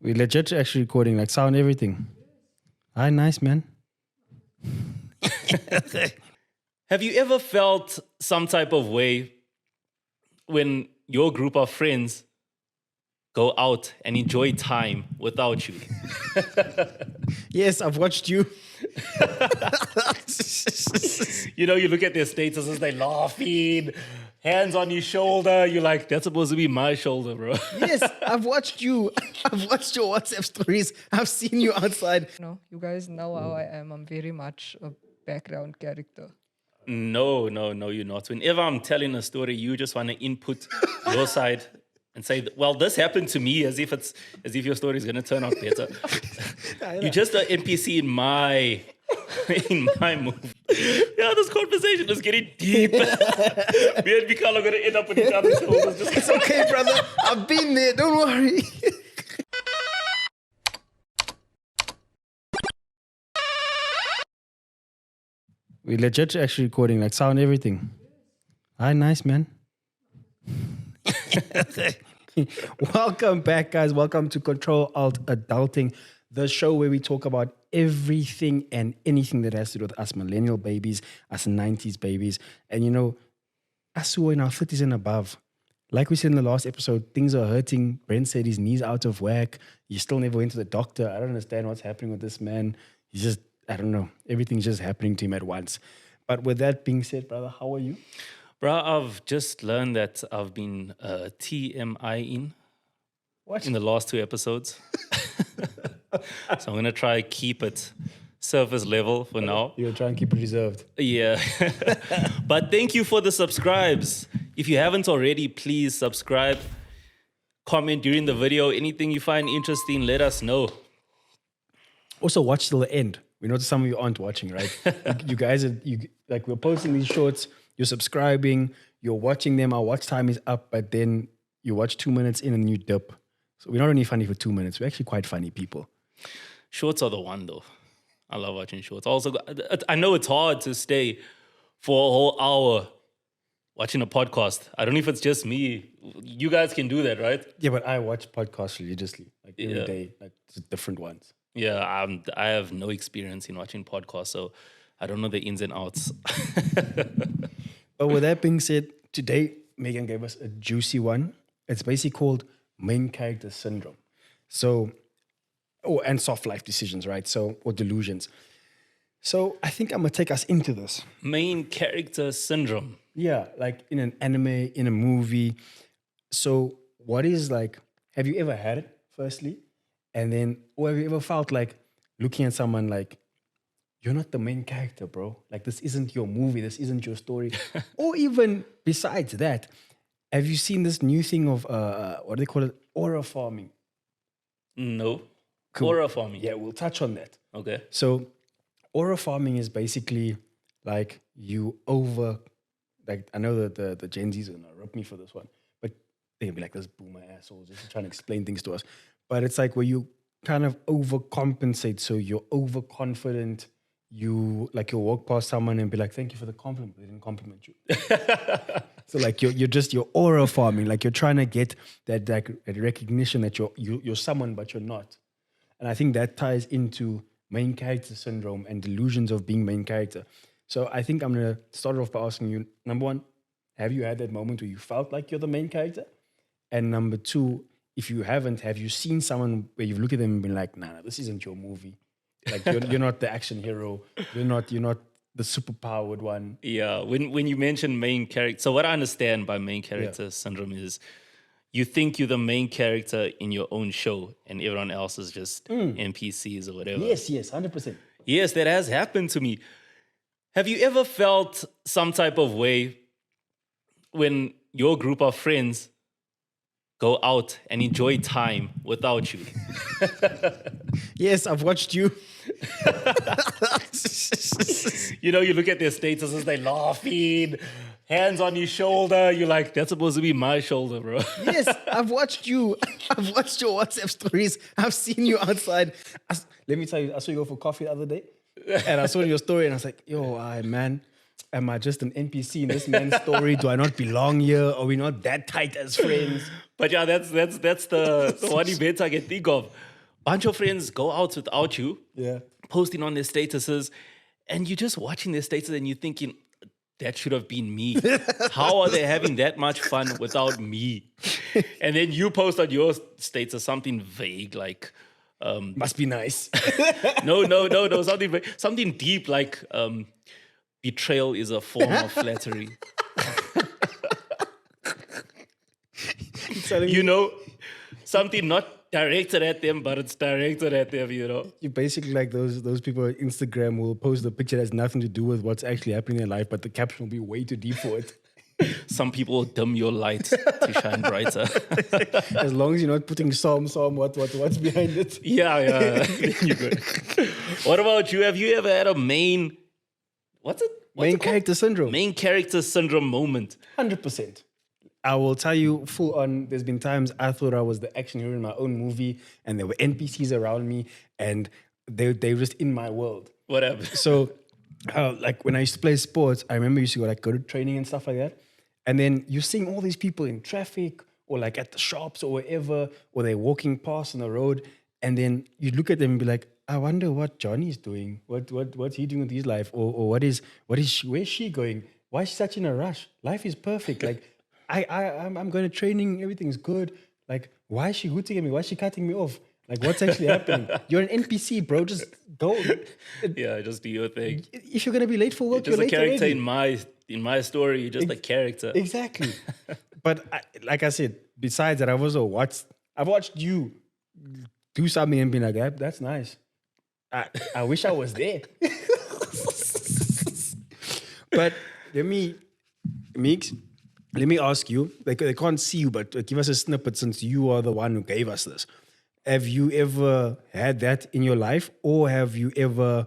We legit actually recording, like sound, everything. Hi, nice, man. Have you ever felt some type of way when your group of friends go out and enjoy time without you? Yes, I've watched you. You know, you look at their statuses, they laughing, hands on your shoulder. You're like, that's supposed to be my shoulder, bro. Yes, I've watched you. I've watched your WhatsApp stories. I've seen you outside. No, you guys know how I am. I'm very much a background character. No, you're not. Whenever I'm telling a story, you just want to input your side and say, well, this happened to me, as if your story is going to turn out better. You're just an NPC in my movie. Yeah, this conversation is getting deep. Me and Michyle are going to end up with each other's shoulders. It's okay, brother. I've been there. Don't worry. We legit actually recording, like sound, everything. Hi, nice, man. Welcome back, guys. Welcome to CTRL ALT Adulting, the show where we talk about everything and anything that has to do with us millennial babies, us 90s babies, and you know, us who are in our 30s and above. Like we said in the last episode, things are hurting. Brent said his knee's out of whack. You still never went to the doctor. I don't understand what's happening with this man. He's just, I don't know. Everything's just happening to him at once. But with that being said, brother, how are you? Bro, I've just learned that I've been TMI-ing in the last 2 episodes. So I'm going to try keep it surface level for now. You're trying to keep it reserved. Yeah. But thank you for the subscribes. If you haven't already, please subscribe. Comment during the video. Anything you find interesting, let us know. Also, watch till the end. We know some of you aren't watching, right? you guys are, like, we're posting these shorts. You're subscribing. You're watching them. Our watch time is up, but then you watch 2 minutes in and you dip. So we're not only funny for 2 minutes. We're actually quite funny people. Shorts are the one, though. I love watching shorts. Also, I know it's hard to stay for a whole hour watching a podcast. I don't know if it's just me. You guys can do that, right? Yeah, but I watch podcasts religiously, like every day, like different ones. Yeah, I have no experience in watching podcasts, so I don't know the ins and outs. But with that being said, today Megan gave us a juicy one. It's basically called main character syndrome. So, and soft life decisions, right? So, or delusions. So I think I'm going to take us into this. Main character syndrome. Yeah, like in an anime, in a movie. So what is like, have you ever had it, firstly? And then, or have you ever felt like looking at someone like, you're not the main character, bro. Like, this isn't your movie. This isn't your story. Or even besides that, have you seen this new thing of, what do they call it? Aura farming. No. Cool. Aura farming. Yeah, we'll touch on that. Okay. So aura farming is basically like you over, like, I know that the Gen Zs are going to rip me for this one, but they're going to be like, this boomer asshole just trying to explain things to us. But it's like where you kind of overcompensate. So you're overconfident. You'll walk past someone and be like, thank you for the compliment. They didn't compliment you. So like you're aura farming. Like you're trying to get that like recognition that you're someone, but you're not. And I think that ties into main character syndrome and delusions of being main character. So I think I'm going to start off by asking you, number one, have you had that moment where you felt like you're the main character? And number two, if you haven't, have you seen someone where you've looked at them and been like, nah, this isn't your movie. Like you're not the action hero. You're not the superpowered one. Yeah. When you mention main character, so what I understand by main character syndrome is you think you're the main character in your own show and everyone else is just NPCs or whatever. Yes, 100%. Yes, that has happened to me. Have you ever felt some type of way when your group of friends go out and enjoy time without you? Yes, I've watched you. You know, you look at their statuses, they laughing, hands on your shoulder. You're like, that's supposed to be my shoulder, bro. Yes, I've watched you. I've watched your WhatsApp stories. I've seen you outside. Let me tell you, I saw you go for coffee the other day. And I saw your story and I was like, yo, man, am I just an NPC in this man's story? Do I not belong here? Are we not that tight as friends? But yeah, that's the one event I can think of. bunch of friends go out without you, Yeah. posting on their statuses, and you're just watching their status and you're thinking, that should have been me. How are they having that much fun without me? And then you post on your status something vague like, Must be nice. no, something deep like betrayal is a form of flattery. You know, something not directed at them, but it's directed at them, you know. You basically like those people on Instagram will post a picture that has nothing to do with what's actually happening in their life, but the caption will be way too deep for it. Some people dim your light to shine brighter. As long as you're not putting what's behind it. Yeah. Then you're good. What about you? Have you ever had a main Main character syndrome. Main character syndrome moment? 100%. I will tell you full on, there's been times I thought I was the action hero in my own movie and there were NPCs around me and they were just in my world. Whatever. So, like when I used to play sports, I remember I used to go to training and stuff like that. And then you're seeing all these people in traffic or like at the shops or wherever, or they're walking past on the road. And then you look at them and be like, I wonder what Johnny's doing. What's he doing with his life? Or where's she going? Why is she such in a rush? Life is perfect. Like, I'm going to training, everything's good. Like, why is she hooting at me? Why is she cutting me off? Like, what's actually happening? You're an NPC, bro. Just go. Yeah, just do your thing. If you're going to be late for work, You're you're just a late character already. in my story. You're just a character. Exactly. But like I said, besides that, I've watched you do something and be like, that's nice. I wish I was there. But let me ask you, they can't see you, but give us a snippet since you are the one who gave us this. Have you ever had that in your life, or have you ever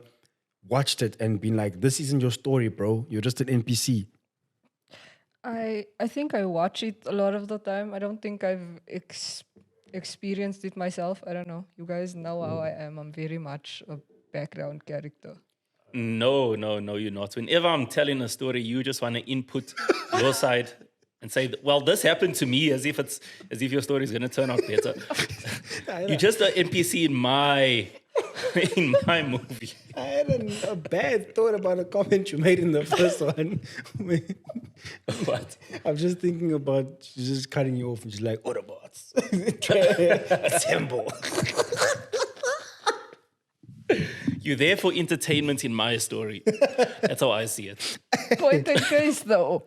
watched it and been like, this isn't your story, bro. You're just an NPC? I think I watch it a lot of the time. I don't think I've experienced it myself. I don't know. You guys know how I am. I'm very much a background character. No, you're not. Whenever I'm telling a story, you just want to input your side and say, well, this happened to me, as if your story is going to turn out better. You're just an NPC in my movie. I had a bad thought about a comment you made in the first one. What? I'm just thinking about she's just cutting you off and she's like, Autobots. Assemble. You're there for entertainment in my story. That's how I see it. Point and case, though.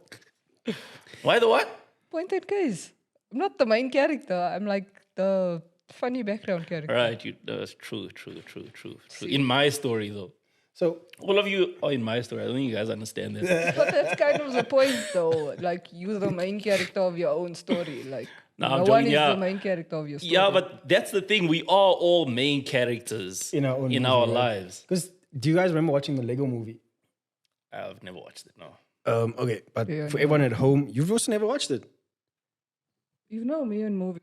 Why the what? Point and case. I'm not the main character. I'm like the funny background character. Right, that's true. In my story, though. So all of you are in my story. I don't think you guys understand that. But that's kind of the point, though. Like, you're the main character of your own story. Like, No, no one is the main character of your story. Yeah, but that's the thing. We are all main characters in our lives. Because do you guys remember watching the Lego movie? I've never watched it, no. Okay, but for everyone at home, you've also never watched it. You know me in movies.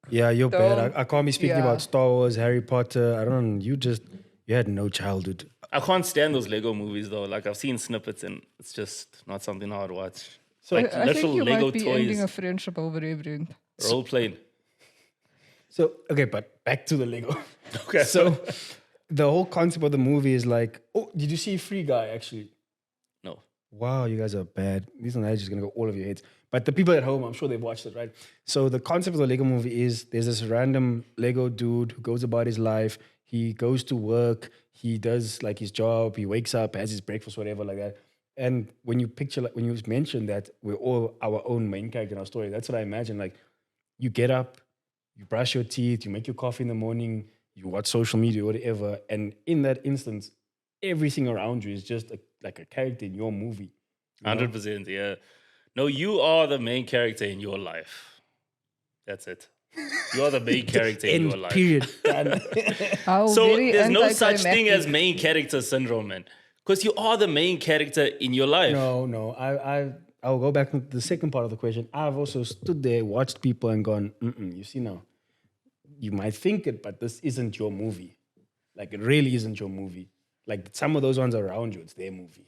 Yeah, you're bad. I can't be speaking about Star Wars, Harry Potter. I don't know. You had no childhood. I can't stand those Lego movies, though. Like, I've seen snippets and it's just not something I would watch. So like I think you Lego might be toys. ending a friendship over Brent. Role playing. So, okay, but back to the Lego. Okay. So, the whole concept of the movie is like, oh, did you see Free Guy, actually? No. Wow, you guys are bad. These are just going to go all of your heads. But the people at home, I'm sure they've watched it, right? So the concept of the Lego movie is there's this random Lego dude who goes about his life. He goes to work. He does like his job. He wakes up, has his breakfast, whatever, like that. And when you mention that we're all our own main character in our story, that's what I imagine. Like, you get up, you brush your teeth, you make your coffee in the morning, you watch social media, whatever. And in that instance, everything around you is just like a character in your movie. 100%, yeah. No, you are the main character in your life. That's it. You are the main character in your life. Period. So there's no such thing as main character syndrome, man. Because you are the main character in your life. No. I'll go back to the second part of the question. I've also stood there, watched people and gone, you see now, you might think it, but this isn't your movie. Like, it really isn't your movie. Like, some of those ones around you, it's their movie.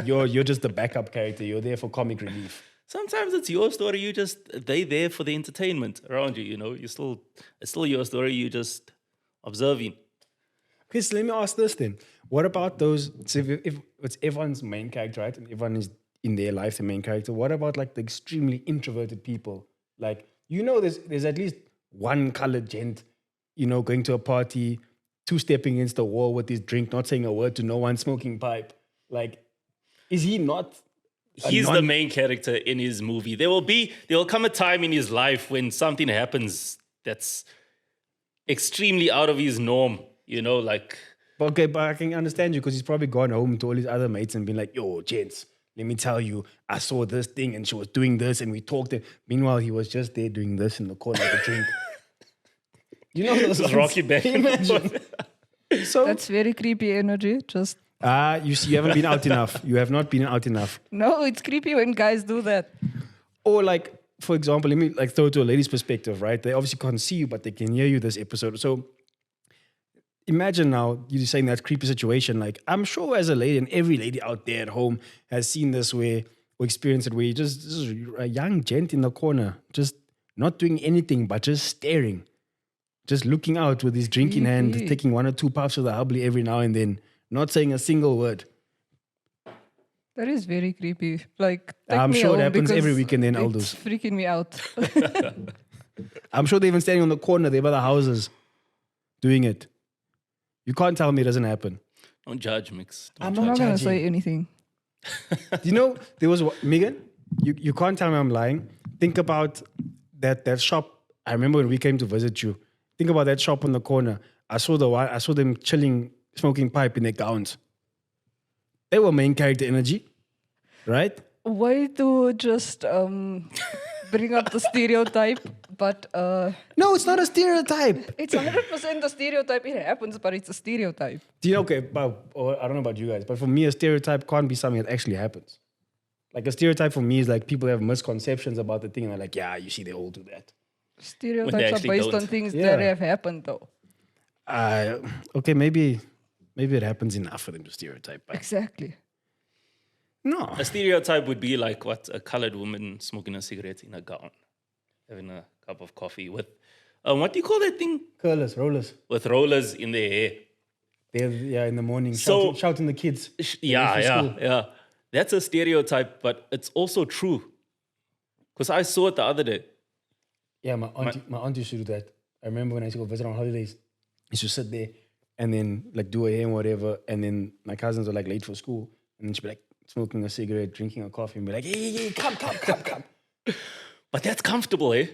You're just the backup character. You're there for comic relief. Sometimes it's your story. They there for the entertainment around you. You know, it's still your story. You just observing. Okay, so let me ask this then. What about those, so if it's everyone's main character, right? And everyone is in their life the main character. What about like the extremely introverted people? Like, there's at least one colored gent, going to a party, two-stepping against the wall with his drink, not saying a word to no one, smoking pipe. Like, is he not? He's the main character in his movie. There will come a time in his life when something happens that's extremely out of his norm, like. Okay, but I can understand you because he's probably gone home to all his other mates and been like, yo, gents, let me tell you, I saw this thing and she was doing this and we talked. Meanwhile, he was just there doing this in the corner of the drink. Those This is Rocky back. Imagine. So That's very creepy energy. Just you see, you haven't been out enough. You have not been out enough. no, it's creepy when guys do that. Or like, for example, let me like throw it to a lady's perspective, right? They obviously can't see you, but they can hear you this episode. So imagine now you're saying that creepy situation. Like, I'm sure as a lady, and every lady out there at home has seen this way or experienced it, where you this is a young gent in the corner, just not doing anything but just staring, just looking out with his drink in hand, Creepy. taking one or two puffs of the hubbly every now and then, not saying a single word. That is very creepy. Like, take I'm me sure it home happens every because weekend in it's Aldous. freaking me out. I'm sure they're even standing on the corner there by the houses doing it. You can't tell me it doesn't happen. Don't judge, Mix. I'm I'm not gonna judging. say anything. There was Megan. You can't tell me I'm lying. Think about that shop. I remember when we came to visit you. Think about that shop on the corner. I saw them chilling, smoking pipe in their gowns. They were main character energy, right? Way to just bring up the stereotype, but No, it's not a stereotype. it's 100% a stereotype. It happens, but it's a stereotype. Do you know? Okay, or I don't know about you guys, but for me, a stereotype can't be something that actually happens. Like a stereotype for me is like people have misconceptions about the thing and they're like, yeah, you see, they all do that. Stereotypes are actually based don't. on things Yeah. that have happened, though. Okay, maybe it happens enough for them to stereotype. But Exactly. no, A stereotype would be like what a colored woman smoking a cigarette in a gown, having a cup of coffee with, what do you call that thing? curlers, rollers. With rollers in their hair. They're in the morning So- shouting the kids. Yeah. That's a stereotype, but it's also true. Because I saw it the other day. Yeah, my aunt used to do that. I remember when I used to go visit on holidays, I used to sit there and then like do a hair and whatever. And then my cousins were like late for school. And then she'd be like smoking a cigarette, drinking a coffee and be like, hey, come. But that's comfortable, eh?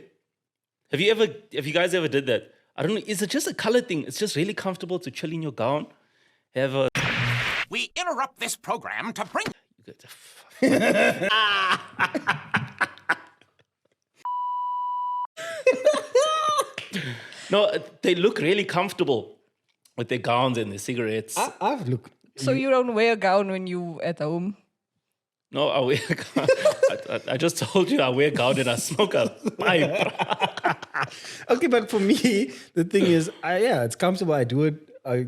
Have you guys ever did that? I don't know. Is it just a color thing? It's just really comfortable to chill in your gown. Have a. We interrupt this program to bring. No, they look really comfortable with their gowns and their cigarettes. Look. So you don't wear a gown when you at home? No, I wear a gown. I just told you I wear a gown and I smoke a pipe. Okay, but for me, the thing is, it's comfortable. I do it. I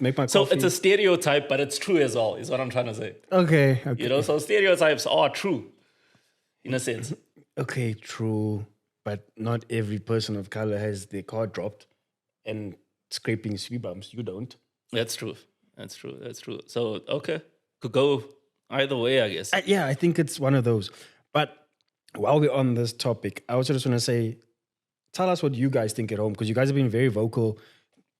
make my So coffee. it's a stereotype, but it's true as well, is what I'm trying to say. Okay. So stereotypes are true, in a sense. Okay, true. But not every person of color has their car dropped and scraping speed bumps. You don't. That's true. So, okay. Could go either way, I guess. I think it's one of those. But while we're on this topic, I also just want to say, tell us what you guys think at home, because you guys have been very vocal.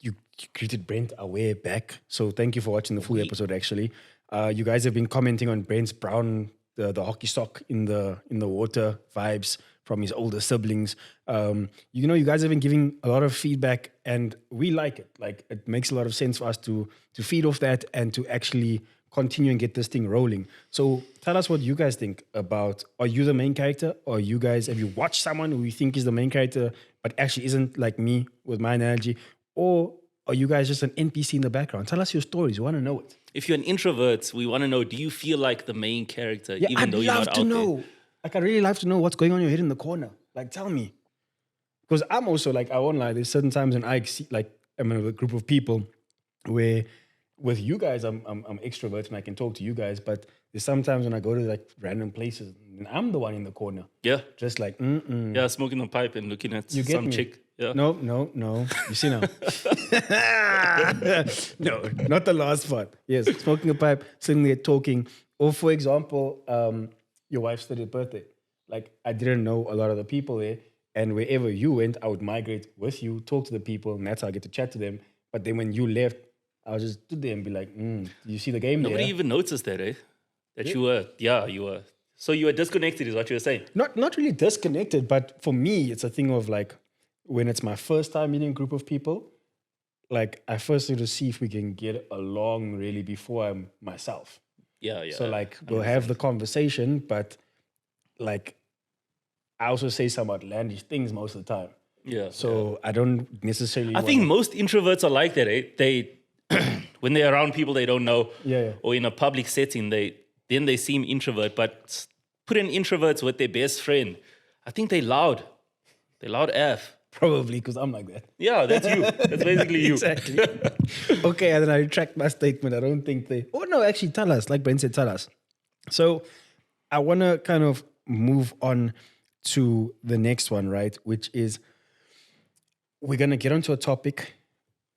You greeted Brent away back. So thank you for watching the full episode, actually. You guys have been commenting on Brent's brown, the hockey sock in the water vibes from his older siblings. You guys have been giving a lot of feedback and we like it. Like, it makes a lot of sense for us to feed off that and to actually continue and get this thing rolling. So tell us what you guys think about, are you the main character? Or have you watched someone who you think is the main character but actually isn't, like me with my analogy? Or are you guys just an NPC in the background? Tell us your stories. We want to know it. If you're an introvert, we want to know, do you feel like the main character, even though you're not out there? Like, I'd really love to know what's going on in your head in the corner. Like, tell me. Because I'm also, like, I won't lie, there's certain times when I'm in a group of people where with you guys, I'm extrovert and I can talk to you guys, but there's sometimes when I go to, like, random places and I'm the one in the corner. Yeah. Just like, Yeah, smoking a pipe and looking at You get some me? chick. Yeah. No. You see now. No, not the last part. Yes, smoking a pipe, sitting there talking. Or for example, your wife's 30th birthday. Like I didn't know a lot of the people there. And wherever you went, I would migrate with you, talk to the people, and that's how I get to chat to them. But then when you left, I would just stood there and be like, do you see the game Nobody there? even noticed that, eh? That you were. So you were disconnected, is what you were saying. Not really disconnected, but for me, it's a thing of like, when it's my first time meeting a group of people, like I first need to see if we can get along really before I'm myself. Yeah. So like we'll have the conversation, but like I also say some outlandish things most of the time. Yeah. So I don't necessarily. I think most introverts are like that, eh? They, when they're around people they don't know, or in a public setting, they seem introvert. But put in introverts with their best friend, I think they're loud. They're loud AF. Probably because I'm like that. Yeah, that's you. That's basically you. Exactly. Okay, and then I retract my statement. I don't think they. Oh no, actually, tell us. Like Brent said, tell us. So I want to kind of move on to the next one, right? Which is we're gonna get onto a topic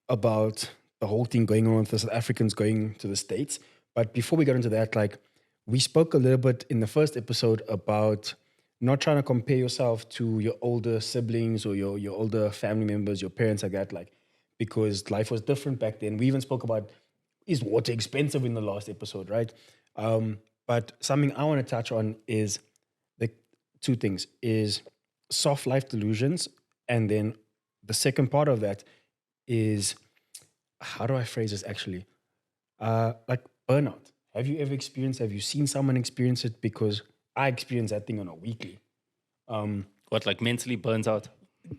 about the whole thing going on with the South Africans going to the States. But before we get into that, like we spoke a little bit in the first episode about not trying to compare yourself to your older siblings or your older family members, your parents like that, like because life was different back then. We even spoke about is water expensive in the last episode, right? But something I want to touch on is the two things is soft life delusions. And then the second part of that is, how do I phrase this actually? Like burnout. Have you seen someone experience it? Because I experience that thing on a weekly. What, like mentally burns out?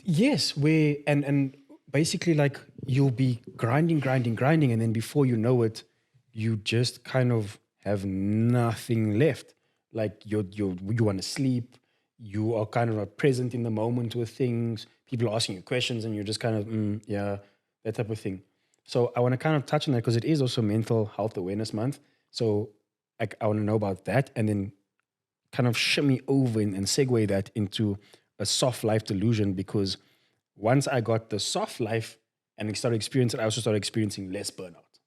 Yes, where and basically like you'll be grinding, and then before you know it, you just kind of have nothing left. Like you want to sleep, you are kind of not present in the moment with things. People are asking you questions, and you're just kind of yeah, that type of thing. So I want to kind of touch on that because it is also Mental Health Awareness Month. So I want to know about that, and then kind of shimmy over and segue that into a soft life delusion, because once I got the soft life and started experiencing it, I also started experiencing less burnout.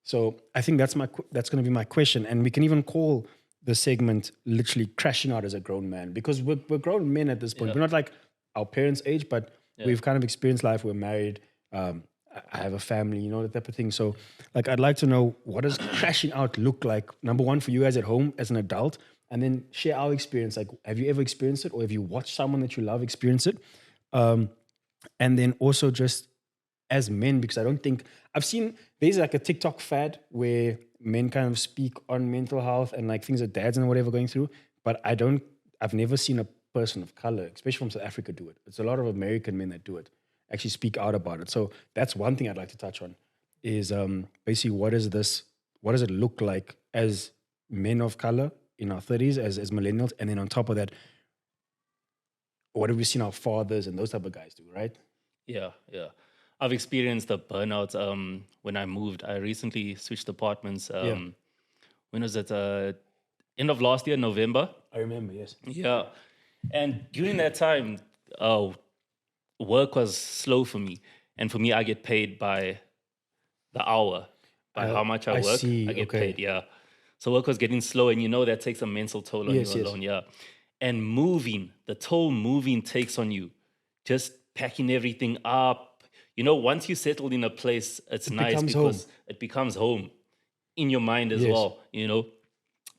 So I think that's going to be my question. And we can even call the segment literally crashing out as a grown man, because we're grown men at this point. We're not like our parents' age, but we've kind of experienced life. We're married. I have a family, you know, that type of thing. So like, I'd like to know, what does crashing out look like? Number one, for you guys at home as an adult, and then share our experience. Like, have you ever experienced it, or have you watched someone that you love experience it? And then also just as men, because I don't think I've seen, there's like a TikTok fad where men kind of speak on mental health and like things that dads and whatever going through, but I've never seen a person of color, especially from South Africa, do it. It's a lot of American men that do it, actually speak out about it. So that's one thing I'd like to touch on is basically what does it look like as men of color in our 30s, as millennials, and then on top of that, what have we seen our fathers and those type of guys do, right? Yeah. I've experienced the burnout when I moved. I recently switched apartments. When was it? End of last year, November. I remember, yes. Yeah. And during that time, work was slow for me. And for me, I get paid by the hour, by how much I work. See. I get paid, yeah. So work was getting slow, and that takes a mental toll on you alone, yeah. And moving, the toll moving takes on you. Just packing everything up. Once you settled in a place, it's nice because it becomes home in your mind as well,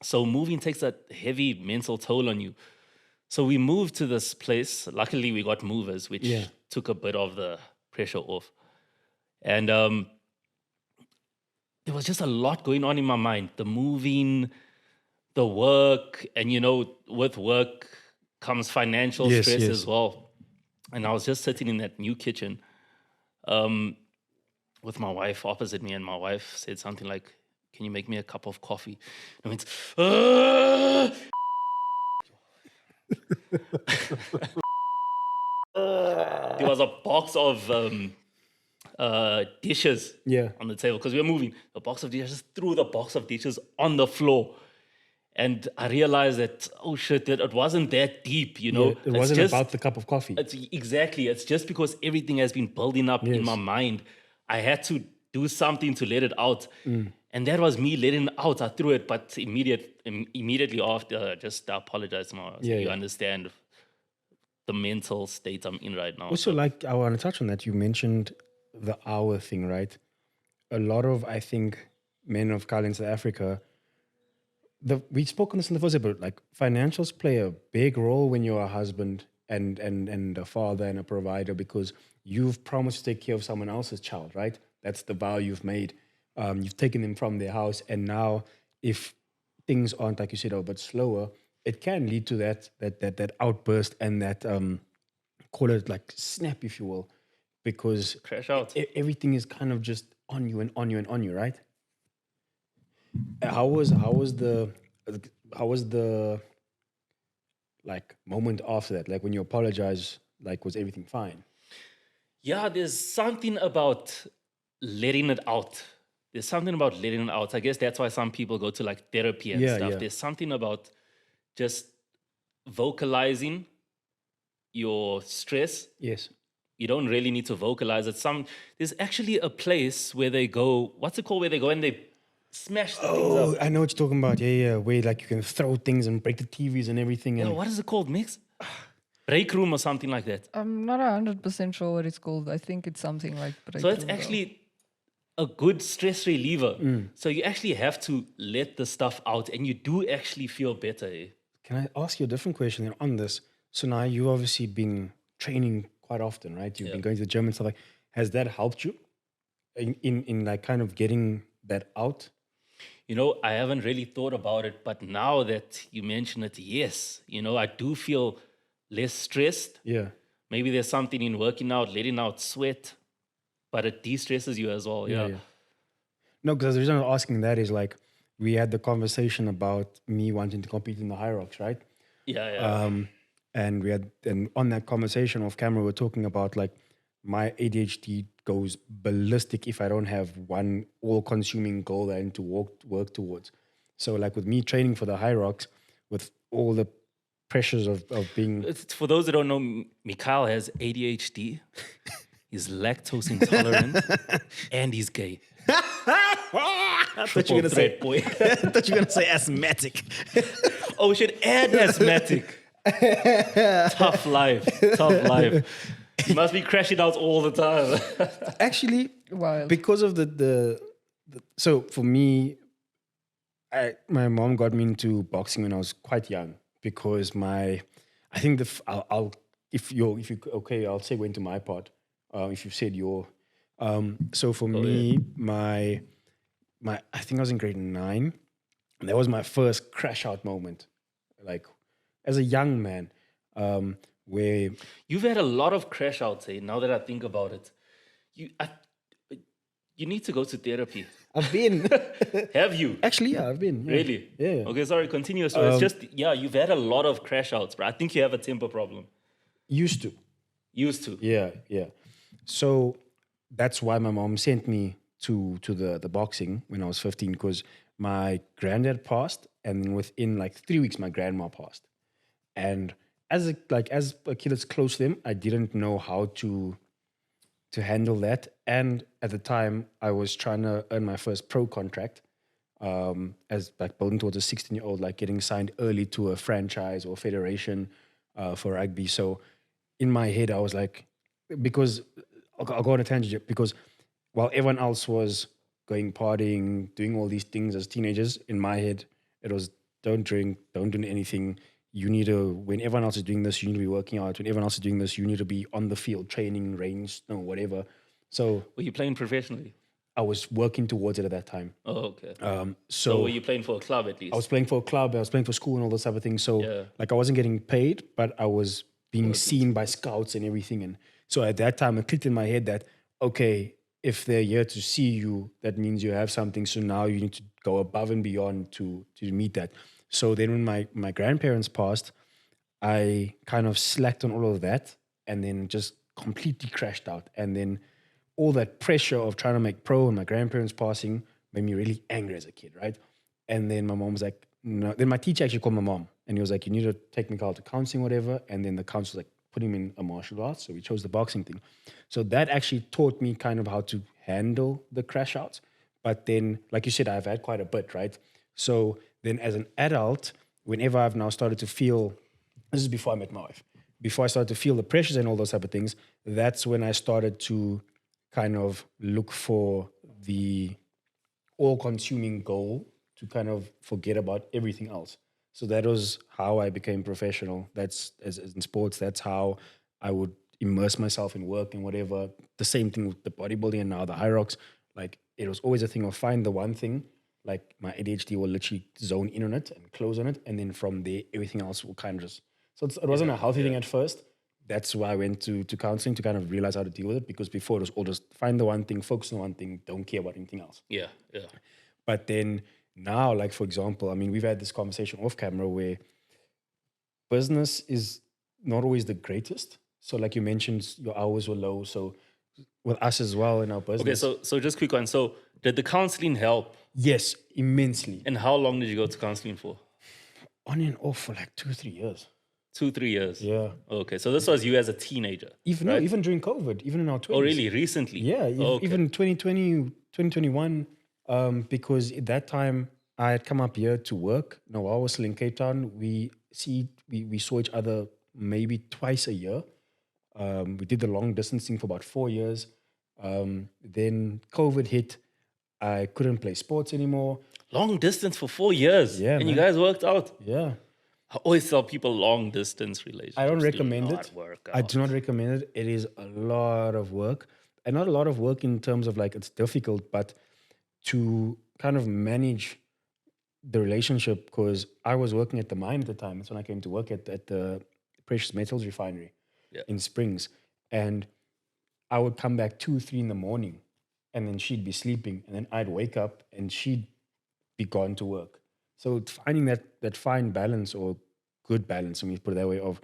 So moving takes a heavy mental toll on you. So we moved to this place. Luckily, we got movers, which took a bit of the pressure off. And there was just a lot going on in my mind. The moving, the work, and with work comes financial stress as well. And I was just sitting in that new kitchen with my wife opposite me, and my wife said something like, "Can you make me a cup of coffee?" And I went, there was a box of dishes on the table because we were moving. A box of dishes, I just threw the box of dishes on the floor. And I realized that, oh shit, that it wasn't that deep, you know. It It's wasn't just- about the cup of coffee. Exactly. It's just because everything has been building up in Yes. my mind. I had to do something to let it out. And that was me letting it out. I threw it, but immediately after, just apologized to my wife. Yeah, You yeah. understand the mental state I'm in right now. Also, like, I want to touch on that. You mentioned the hour thing, right? A lot of, I think, men of color in South Africa, we've spoken this in the first episode, like, financials play a big role when you're a husband and a father and a provider, because you've promised to take care of someone else's child, right? That's the vow you've made. You've taken them from their house, and now if things aren't, like you said, a bit slower, it can lead to that outburst and that call it like snap, if you will, because Crash out. everything is kind of just on you and on you and on you, right? How was the like moment after that? Like when you apologize, like was everything fine? Yeah, there's something about letting it out. There's something about letting it out. I guess that's why some people go to like therapy and Yeah, stuff. yeah. There's something about just vocalizing your stress. Yes. You don't really need to vocalize it. There's actually a place where they go, what's it called? Where they go and they smash the things Oh, up. I know what you're talking about. Yeah, yeah. Where like you can throw things and break the TVs and everything. Yeah, And what is it called, Mix? Break room or something like that. I'm not 100% sure what it's called. I think it's something like So it's breakthrough, though. actually a good stress reliever. So you actually have to let the stuff out and you do actually feel better. Eh? can I ask you a different question then on this? So now you've obviously been training quite often, right? You've been going to the gym and stuff like. Has that helped you in like kind of getting that out? You know, I haven't really thought about it, but now that you mention it, yes. You know, I do feel less stressed. Yeah. Maybe there's something in working out, letting out sweat, but it de-stresses you as well. Yeah. No, because the reason I'm asking that is like we had the conversation about me wanting to compete in the high rocks, right? Yeah. And on that conversation off camera, we're talking about like my ADHD goes ballistic if I don't have one all-consuming goal that I need to work towards. So like with me training for the high rocks, with all the pressures of being For those that don't know, Michyle has ADHD. He's lactose intolerant and he's gay. I thought you were gonna say Boy. I thought you were gonna say asthmatic. Oh shit, and asthmatic. Tough life. You must be crashing out all the time. Actually, Wild. because of the so for me, my mom got me into boxing when I was quite young because I think I'll if you okay, I'll segue into my part. If you've said your, so for me, my I think I was in grade 9, and that was my first crash out moment, like as a young man, where You've had a lot of crash outs, eh? Now that I think about it. You need to go to therapy. I've been Have you? actually, yeah, I've been, yeah. Really? Yeah. Okay, sorry, continue. So it's just, you've had a lot of crash outs, bro. I think you have a temper problem. Used to. Used to. Yeah. So that's why my mom sent me to the boxing when I was 15, because my granddad passed, and within like 3 weeks, my grandma passed. And as a kid that's close to them, I didn't know how to handle that. And at the time, I was trying to earn my first pro contract, as like building towards a 16-year-old, like getting signed early to a franchise or federation for rugby. So in my head, I was like, because I'll go on a tangent, because while everyone else was going partying, doing all these things as teenagers, in my head, it was don't drink, don't do anything. You need to, when everyone else is doing this, you need to be working out. When everyone else is doing this, you need to be on the field, training, range, no, whatever. So Were you playing professionally? I was working towards it at that time. Oh, okay. So So were you playing for a club at least? I was playing for a club, I was playing for school and all those type of things. So Yeah. like I wasn't getting paid, but I was being seen by scouts and everything. And so at that time, it clicked in my head that, okay, if they're here to see you, that means you have something. So now you need to go above and beyond to meet that. So then when my grandparents passed, I kind of slacked on all of that and then just completely crashed out. And then all that pressure of trying to make pro and my grandparents passing made me really angry as a kid, right? And then my mom was like, no. Then my teacher actually called my mom and he was like, you need to take Michyle to counseling, whatever. And then the counselor was like, put him in a martial arts. So we chose the boxing thing. So that actually taught me kind of how to handle the crash outs. But then, like you said, I've had quite a bit, right? So then as an adult, whenever I've now started to feel, this is before I met my wife, before I started to feel the pressures and all those type of things, that's when I started to kind of look for the all-consuming goal to kind of forget about everything else. So that was how I became professional. That's as in sports, that's how I would immerse myself in work and whatever. The same thing with the bodybuilding and now the high rocks. Like it was always a thing of find the one thing. Like my ADHD will literally zone in on it and close on it. And then from there, everything else will kind of just... So it wasn't a healthy thing at first. That's why I went to counseling to kind of realize how to deal with it. Because before it was all just find the one thing, focus on one thing, don't care about anything else. Yeah. But then now, like for example, I mean, we've had this conversation off camera where business is not always the greatest. So like you mentioned, your hours were low. So with us as well in our business. Okay, so just quick one. So did the counseling help? Yes, immensely. And how long did you go to counseling for? On and off for like 2-3 years. 2-3 years? Yeah. Okay, so this was you as a teenager? Even right? no, even during COVID, even in our 20s. Oh, really? Recently? Yeah, even 2020, 2021, because at that time I had come up here to work. No, I was still in Cape Town. We saw each other maybe twice a year. We did the long distance thing for about 4 years. Then COVID hit. I couldn't play sports anymore. Long distance for 4 years? Yeah, and man. you guys worked out? Yeah. I always tell people long distance relationships. I don't recommend do it. not work I out. do not recommend it. It is a lot of work. And not a lot of work in terms of like it's difficult, but to kind of manage the relationship, because I was working at the mine at the time. That's when I came to work at the precious metals refinery in Springs. And I would come back 2-3 in the morning and then she'd be sleeping and then I'd wake up and she'd be gone to work. So finding that fine balance or good balance, let me put it that way, of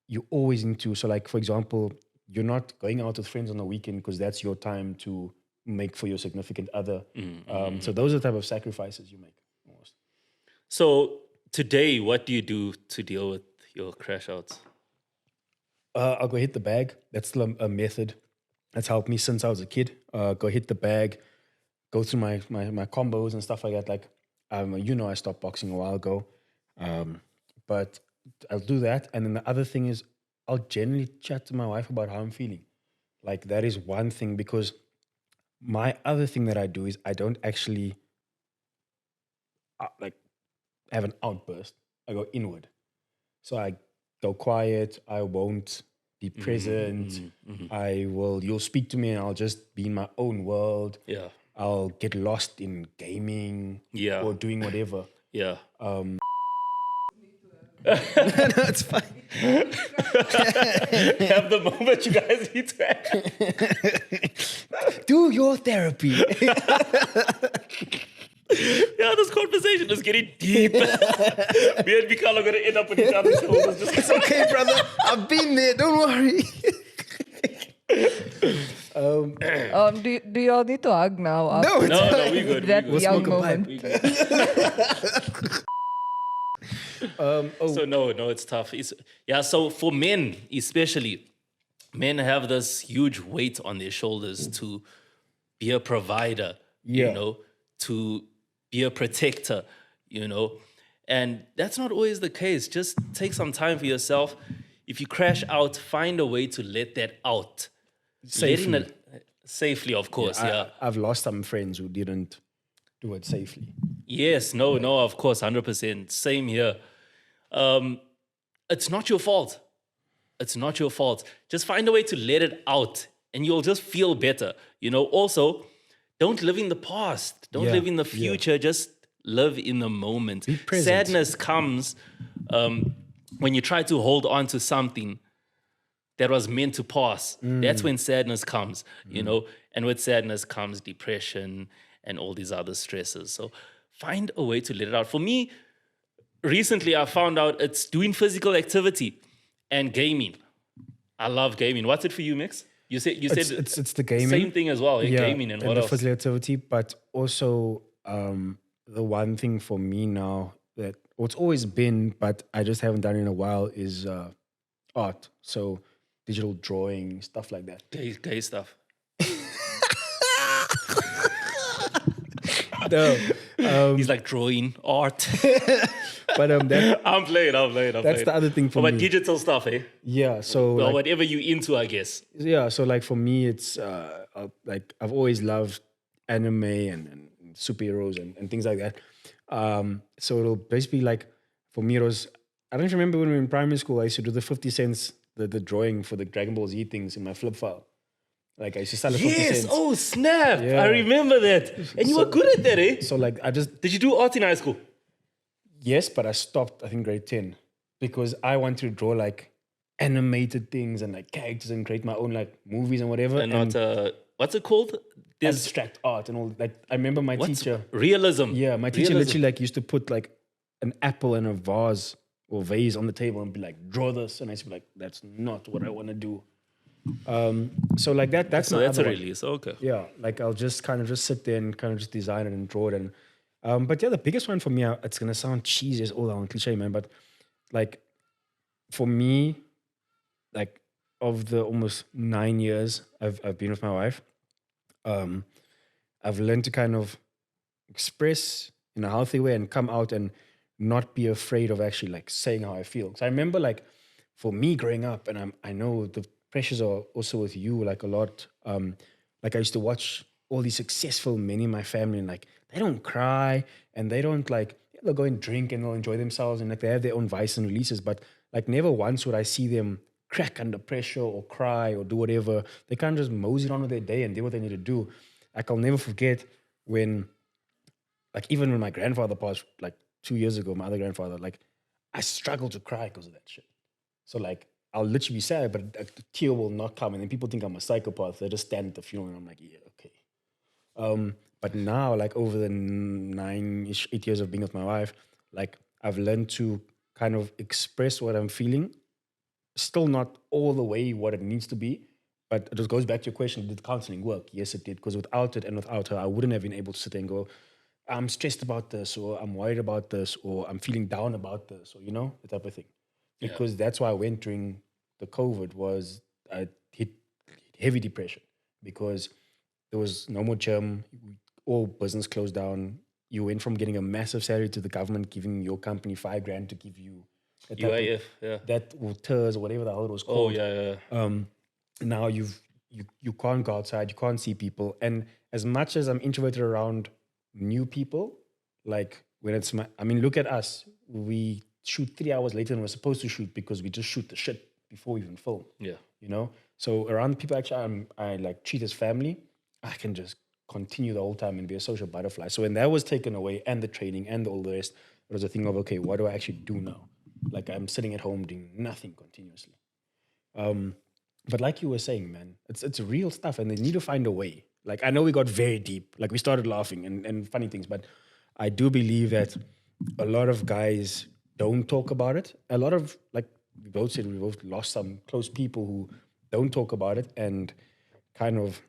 you always need to, so like for example, you're not going out with friends on the weekend because that's your time to make for your significant other. So those are the type of sacrifices you make almost. So today, what do you do to deal with your crash outs? I'll go hit the bag. That's still a method that's helped me since I was a kid. Go hit the bag, go through my combos and stuff like that. Like, I stopped boxing a while ago, but I'll do that. And then the other thing is I'll generally chat to my wife about how I'm feeling. Like that is one thing, because my other thing that I do is I don't actually like have an outburst. I go inward. So I go quiet. I won't be present. You'll speak to me and I'll just be in my own world. Yeah. I'll get lost in gaming or doing whatever. Yeah. No, it's fine. Have the moment you guys need to have. Do your therapy. Yeah, this conversation is getting deep. Me and Michyle are going to end up with each other's shoulders. It's okay, brother. I've been there. Don't worry. Do y'all need to hug now? No, it's No, we good. That We good. young smoke a pipe. moment. We good. So no, it's tough. So for men especially, men have this huge weight on their shoulders to be a provider, to be a protector, and that's not always the case. Just take some time for yourself. If you crash out, find a way to let that out. Safely. Safely, of course, I've lost some friends who didn't do it safely. Yes, no, of course, 100%. Same here. It's not your fault. It's not your fault. Just find a way to let it out and you'll just feel better. Also, don't live in the past. Don't live in the future. Just live in the moment. Be present. Sadness comes when you try to hold on to something that was meant to pass. That's when sadness comes, and with sadness comes depression and all these other stresses. So find a way to let it out. For me, recently I found out it's doing physical activity and gaming. I love gaming. What's it for you, Mix? You said it's the gaming. Same thing as well. Gaming and what the else? physical activity, but also the one thing for me now that, or it's always been, but I just haven't done it in a while, is art. So digital drawing, stuff like that. Gay stuff. No, He's like drawing art. but I'm playing. that's the other thing for But me. digital stuff, eh? Yeah, so Well, like, whatever you into, I guess. yeah, so like for me, it's like I've always loved anime and superheroes and things like that. So it'll basically like for me it was, I don't remember when we were in primary school, I used to do the 50 cents the drawing for the Dragon Ball Z things in my flip file. Like I used to sell it 50 Yes. cents. Oh, snap. Yeah. I remember that. And you were good at that, eh? So like I just, Did you do art in high school? yes, but I stopped I think grade 10 because I want to draw like animated things and like characters and create my own like movies and whatever. And not, what's it called? There's abstract art and all. Like I remember my teacher. realism. Yeah, my teacher Realism. literally like used to put like an apple and a vase or vase on the table and be like, draw this. And I used to be like, that's not what I want to do. So like that's So my that's a other one. release. Okay. Yeah, like I'll just kind of just sit there and kind of just design it and draw it. And but yeah, the biggest one for me, it's gonna sound cheesy as all on cliche, man. But like for me, like of the almost 9 years I've been with my wife, I've learned to kind of express in a healthy way and come out and not be afraid of actually like saying how I feel. So I remember like for me growing up, and I know the pressures are also with you like a lot. Like I used to watch all these successful men in my family, and like they don't cry and they don't like, they'll go and drink and they'll enjoy themselves and like they have their own vice and releases, but like never once would I see them crack under pressure or cry or do whatever. They kind of just mosey on with their day and do what they need to do. Like I'll never forget when, like even when my grandfather passed like 2 years ago, my other grandfather, like I struggled to cry because of that shit. So like I'll literally be sad, but a tear will not come, and then people think I'm a psychopath. They just stand at the funeral, and I'm like, yeah, okay. But now, like over the 9-ish, 8 years of being with my wife, like I've learned to kind of express what I'm feeling. Still not all the way what it needs to be, but it just goes back to your question: did counseling work? Yes, it did. Because without it and without her, I wouldn't have been able to sit there and go, I'm stressed about this, or I'm worried about this, or I'm feeling down about this, or the type of thing. Because that's why I went during the COVID was I hit heavy depression because there was no more gym, all business closed down. You went from getting a massive salary to the government giving your company $5,000 to give you a type UIF, yeah. that or TERS or whatever the hell it was Oh, called. yeah. Now you can't go outside, you can't see people, and as much as I'm introverted around new people, like when it's look at us, we shoot 3 hours later than we're supposed to shoot because we just shoot the shit before we even film. Yeah. So around people actually I like treat as family, I can just continue the whole time and be a social butterfly. So when that was taken away and the training and all the rest, it was a thing of, okay, what do I actually do now? Like I'm sitting at home doing nothing continuously. But like you were saying, man, it's real stuff and they need to find a way. Like I know we got very deep, like we started laughing and funny things, but I do believe that a lot of guys don't talk about it. A lot of, like we both said, we both lost some close people who don't talk about it and kind of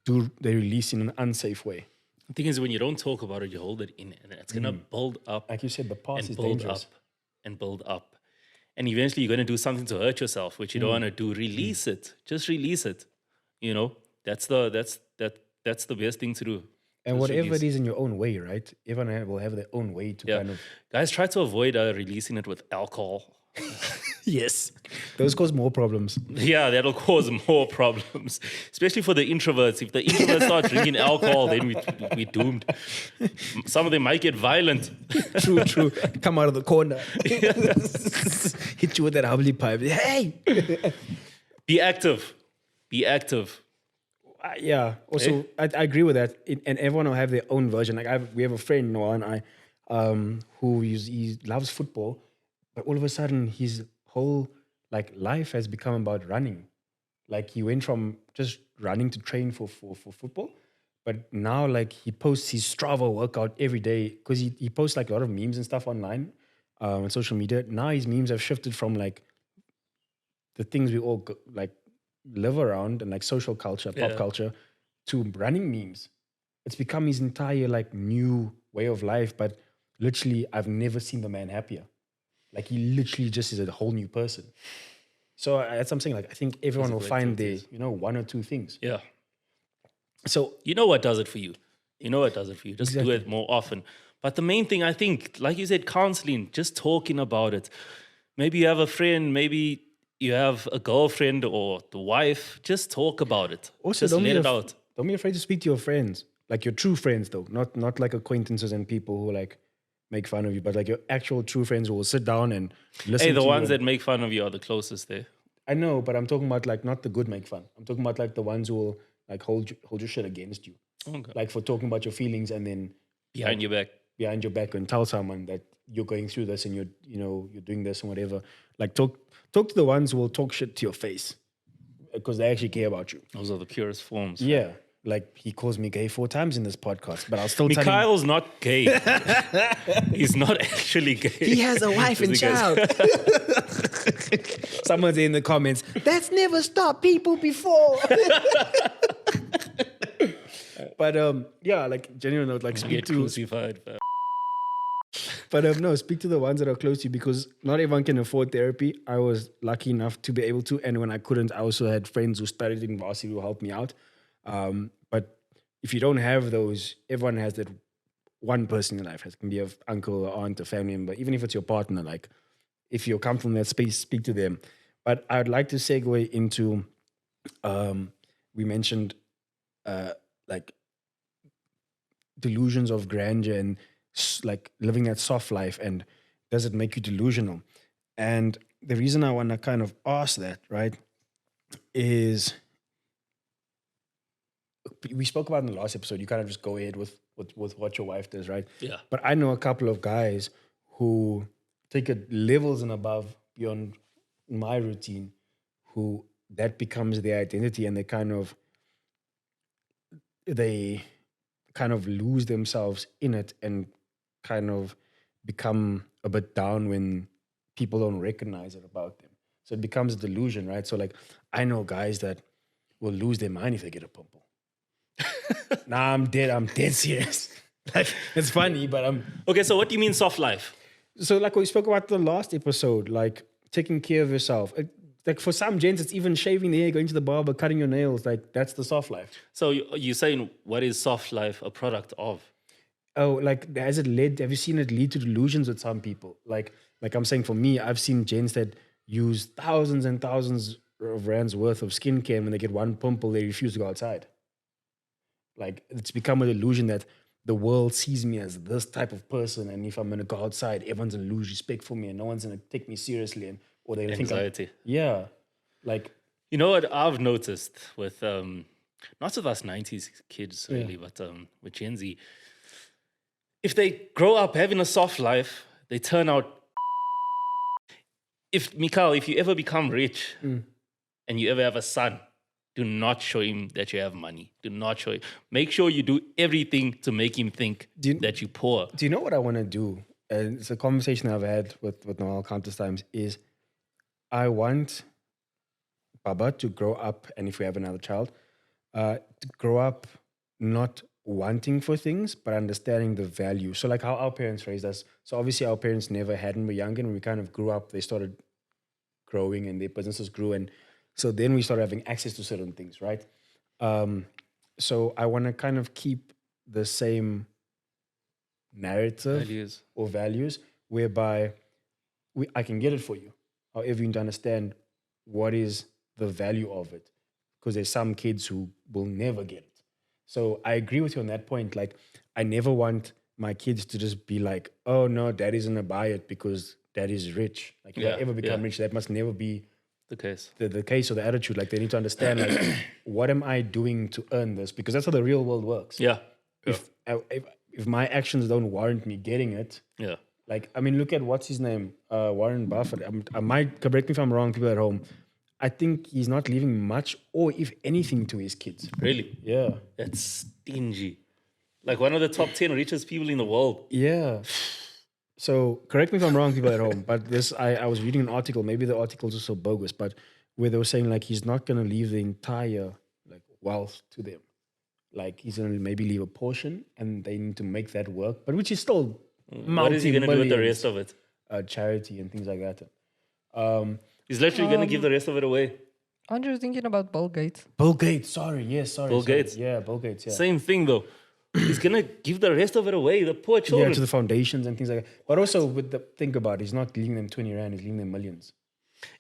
do they release in an unsafe way. The thing is, when you don't talk about it, you hold it in, and it's gonna build up. Like you said, the past and is build dangerous. up and build up, and eventually you're gonna do something to hurt yourself, which you don't want to do. Release it. Just release it. That's the best thing to do. And Just whatever release. it is in your own way, right? Everyone will have their own way to kind of. Guys, try to avoid releasing it with alcohol. Yes. Those cause more problems. Yeah, that'll cause more problems, especially for the introverts. If the introverts start drinking alcohol, then we doomed. Some of them might get violent. True. Come out of the corner. Hit you with that hubbly pipe. Hey! Be active. Yeah. Also, I agree with that. And everyone will have their own version. Like we have a friend, Noah and I, who he loves football, but all of a sudden his whole like life has become about running. Like he went from just running to train for football, but now like he posts his Strava workout every day because he posts like a lot of memes and stuff online on social media. Now his memes have shifted from like the things we all like live around and like social culture, pop culture, to running memes. It's become his entire like new way of life. But literally, I've never seen the man happier. Like he literally just is a whole new person. So that's what I'm saying. Like I think everyone will great find thing their, it is. you know, one or two things. Yeah. So You know what does it for you. You know what does it for you. Just do it more often. But the main thing, I think, like you said, counseling, just talking about it. Maybe you have a friend, maybe you have a girlfriend or the wife. Just talk about it. also just let it out. Don't be afraid to speak to your friends, like your true friends, though, not like acquaintances and people who like make fun of you, but like your actual true friends who will sit down and listen. Hey, the to ones you that make fun of you are the closest there. I know, but I'm talking about like not the good make fun. I'm talking about like the ones who will like hold your shit against you, Okay. like for talking about your feelings and then Behind your back. behind your back and tell someone that you're going through this and you're doing this and whatever. Like talk to the ones who will talk shit to your face because they actually care about you. Those are the purest forms. Yeah. Like he calls me gay 4 times in this podcast, but I'll still tell him Michael's not gay. He's not actually gay. he has a wife and child. Someone's in the comments, that's never stopped people before. But yeah, like genuine note, like speak Get to crucified. Fam. but no, speak to the ones that are close to you because not everyone can afford therapy. I was lucky enough to be able to, and when I couldn't, I also had friends who studied in varsity who helped me out. But if you don't have those, everyone has that one person in life. It can be an uncle, or aunt, a family member, even if it's your partner. Like, if you come from that space, speak to them. But I'd like to segue into, we mentioned like delusions of grandeur and like living that soft life, and does it make you delusional? And the reason I want to kind of ask that, right, is we spoke about in the last episode, you kind of just go ahead with what your wife does, right? Yeah. But I know a couple of guys who take it levels and above beyond my routine, who that becomes their identity, and they kind of lose themselves in it and kind of become a bit down when people don't recognize it about them. So it becomes a delusion, right? So like I know guys that will lose their mind if they get a pimple. Nah, I'm dead serious. Like it's funny, but Okay, so what do you mean soft life? so like we spoke about the last episode, like taking care of yourself. Like for some gents, it's even shaving the hair, going to the barber, cutting your nails. Like that's the soft life. So you're saying what is soft life a product of? Oh, like has it led? Have you seen it lead to delusions with some people? Like I'm saying, for me, I've seen gents that use thousands and thousands of rands worth of skincare, and when they get one pimple, they refuse to go outside. Like it's become a delusion that the world sees me as this type of person, and if I'm gonna go outside, everyone's gonna lose respect for me, and no one's gonna take me seriously, and or they think Anxiety. yeah, like You know what I've noticed with not with us 90s kids really, but with Gen Z. If they grow up having a soft life, they turn out. If you ever become rich and you ever have a son, do not show him that you have money. Do not show him. Make sure you do everything to make him think that you're poor. Do you know what I want to do? And it's a conversation I've had with Noel countless times. Is I want Baba to grow up, and if we have another child, to grow up not wanting for things, but understanding the value. So like how our parents raised us. So obviously our parents never had when we were younger, and we kind of grew up, they started growing and their businesses grew. And so then we started having access to certain things, right? So I want to kind of keep the same narrative or values whereby I can get it for you. However, you need to understand what is the value of it, because there's some kids who will never get it. So I agree with you on that point. Like, I never want my kids to just be like, oh no, daddy's gonna buy it because daddy's rich. Like, if I ever become rich, that must never be the case. The case or the attitude. Like, they need to understand, like, what am I doing to earn this? Because that's how the real world works. Yeah. If my actions don't warrant me getting it, like, I mean, look at what's his name, Warren Buffett. I might, correct me if I'm wrong, people at home. I think he's not leaving much, or if anything, to his kids. Really? Yeah. That's stingy. Like one of the top 10 richest people in the world. Yeah. So correct me if I'm wrong, people at home, but this, I was reading an article, maybe the article's also bogus, but where they were saying like he's not going to leave the entire like wealth to them. Like he's going to maybe leave a portion and they need to make that work, but which is still What is he going to do with the rest of it? Charity and things like that. He's literally going to give the rest of it away. Aren't you thinking about Bill Gates? Bill Gates, sorry. Bill Gates. Yeah, Bill Gates, yeah. Same thing though. He's going to give the rest of it away, the poor Yeah, children. to the foundations and things like that. But also, think about it, he's not leaving them 20 rand, he's leaving them millions.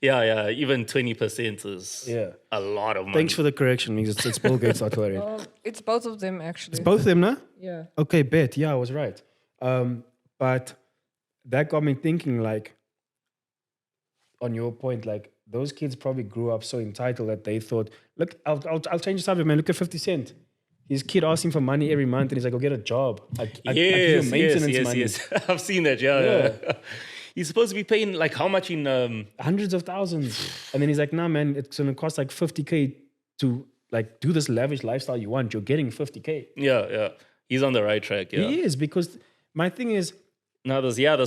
Yeah. Even 20% is a lot of money. Thanks for the correction, because it's Bill Gates, not worry. It's both of them, actually. It's both of them, no? Yeah. Okay, bet. Yeah, I was right. But that got me thinking, like, on your point, like, those kids probably grew up so entitled that they thought, look, I'll change the subject, man. Look at 50 Cent. His kid asked him for money every month, and he's like, "Go get a job. I give you maintenance money." Yes. I've seen that. Yeah. He's supposed to be paying like how much in? Hundreds of thousands, and then he's like, "Nah, man, it's gonna cost like 50K to like do this lavish lifestyle you want. You're getting 50K." Yeah. He's on the right track. Yeah. He is, because my thing is, Now the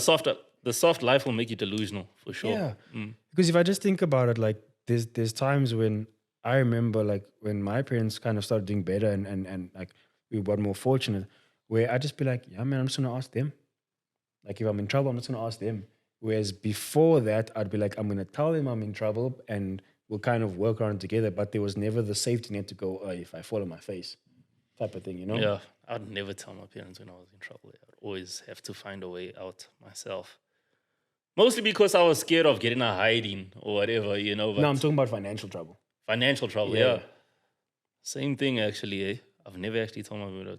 soft life will make you delusional for sure. yeah, because if I just think about it, like there's times when I remember, like when my parents kind of started doing better and like we got more fortunate, where I just be like, yeah, man, I'm just gonna ask them. Like if I'm in trouble, I'm just gonna ask them. Whereas before that, I'd be like, I'm gonna tell them I'm in trouble and we'll kind of work around together. But there was never the safety net to go, oh, if I fall on my face, type of thing, you know? Yeah. I'd never tell my parents when I was in trouble. I'd always have to find a way out myself. Mostly because I was scared of getting a hiding or whatever, you know. But No, I'm talking about financial trouble. financial trouble, Yeah. yeah. Same thing, actually. Eh? I've never actually told my mother.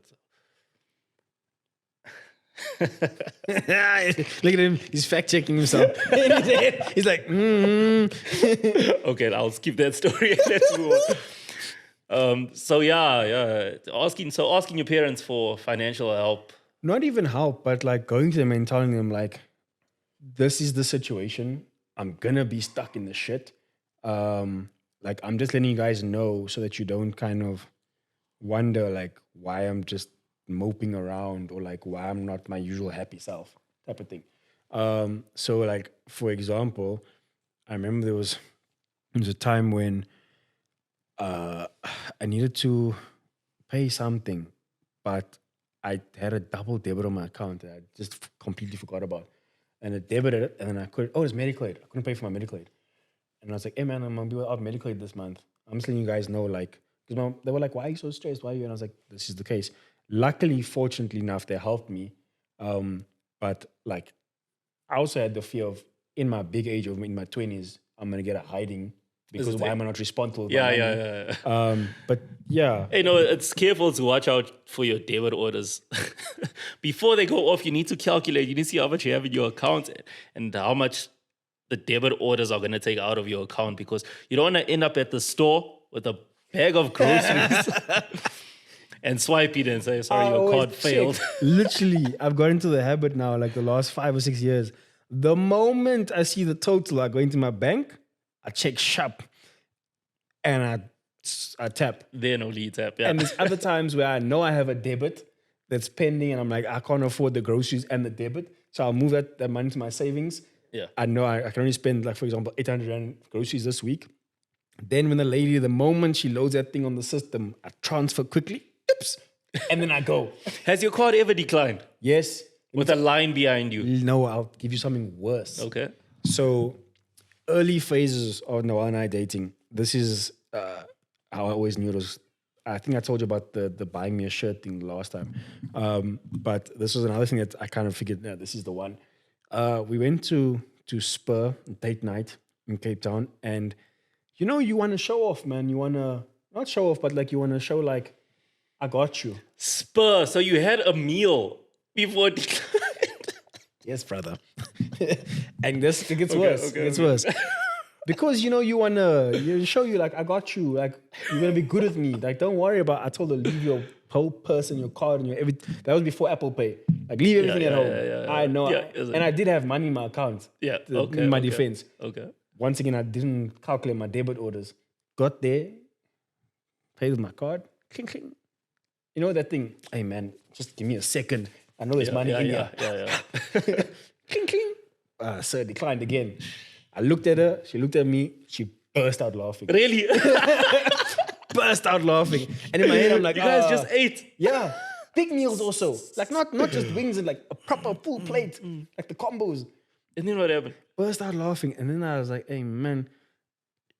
Look at him, he's fact checking himself. He's like, Okay, I'll skip that story. Let's move on. So asking your parents for financial help. Not even help, but like going to them and telling them, like, this is the situation. I'm gonna be stuck in the shit. Like, I'm just letting you guys know so that you don't kind of wonder, like, why I'm just moping around or like why I'm not my usual happy self, type of thing. So, like, for example, I remember there was a time when I needed to pay something, but I had a double debit on my account that I just completely forgot about. And I debited it, and then I couldn't. Oh, it's medical aid. I couldn't pay for my medical aid. And I was like, hey, man, I'm going to be without medical aid this month. I'm just letting you guys know, like, because they were like, why are you so stressed? Why are you? And I was like, this is the case. Luckily, fortunately enough, they helped me. But, like, I also had the fear of, in my big age, of in my 20s, I'm going to get a hiding because why am I not responsible? Yeah. But, yeah. Hey, no, it's careful to watch out for your debit orders. Before they go off, you need to calculate. You need to see how much you have in your account and how much the debit orders are going to take out of your account, because you don't want to end up at the store with a bag of groceries and swipe it and say, sorry, your card failed. Literally, I've got into the habit now, like the last 5 or 6 years. The moment I see the total, I go into my bank, I check shop, and I tap. Then only you tap, yeah. And there's other times where I know I have a debit that's pending, and I'm like, I can't afford the groceries and the debit, so I'll move that money to my savings. Yeah. I know I can only spend, like, for example, 800 Rand groceries this week. Then when the moment she loads that thing on the system, I transfer quickly, oops, and then I go. Has your card ever declined? Yes. With a line behind you? No, I'll give you something worse. Okay. So, early phases of Noah and I dating, this is how I always knew it was. I think I told you about the buying me a shirt thing last time. But this was another thing that I kind of figured, yeah, this is the one. We went to Spur, date night in Cape Town. And, you know, you want to show off, man. You want to, not show off, but like you want to show like, I got you. Spur. So you had a meal before it declined? Yes, brother. And this, it gets worse. It gets worse. Because, you know, you want to show you, like, I got you. Like, you're going to be good with me. Like, don't worry about, I told her, leave your whole purse and your card and your everything. That was before Apple Pay. Like, leave everything at home. Yeah. I know. Yeah, and I did have money in my account. Yeah, In my defense. Okay. Once again, I didn't calculate my debit orders. Got there, paid with my card. Cling, cling. You know that thing? Hey, man, just give me a second. I know there's money in here. Yeah. Cling, cling. Sir declined again. I looked at her. She looked at me. She burst out laughing. Really? Burst out laughing. And in my head, I'm like, You guys just ate. Yeah. Big meals also. Like not just wings and like a proper full plate, like the combos. And then what happened? Burst out laughing. And then I was like, hey, man.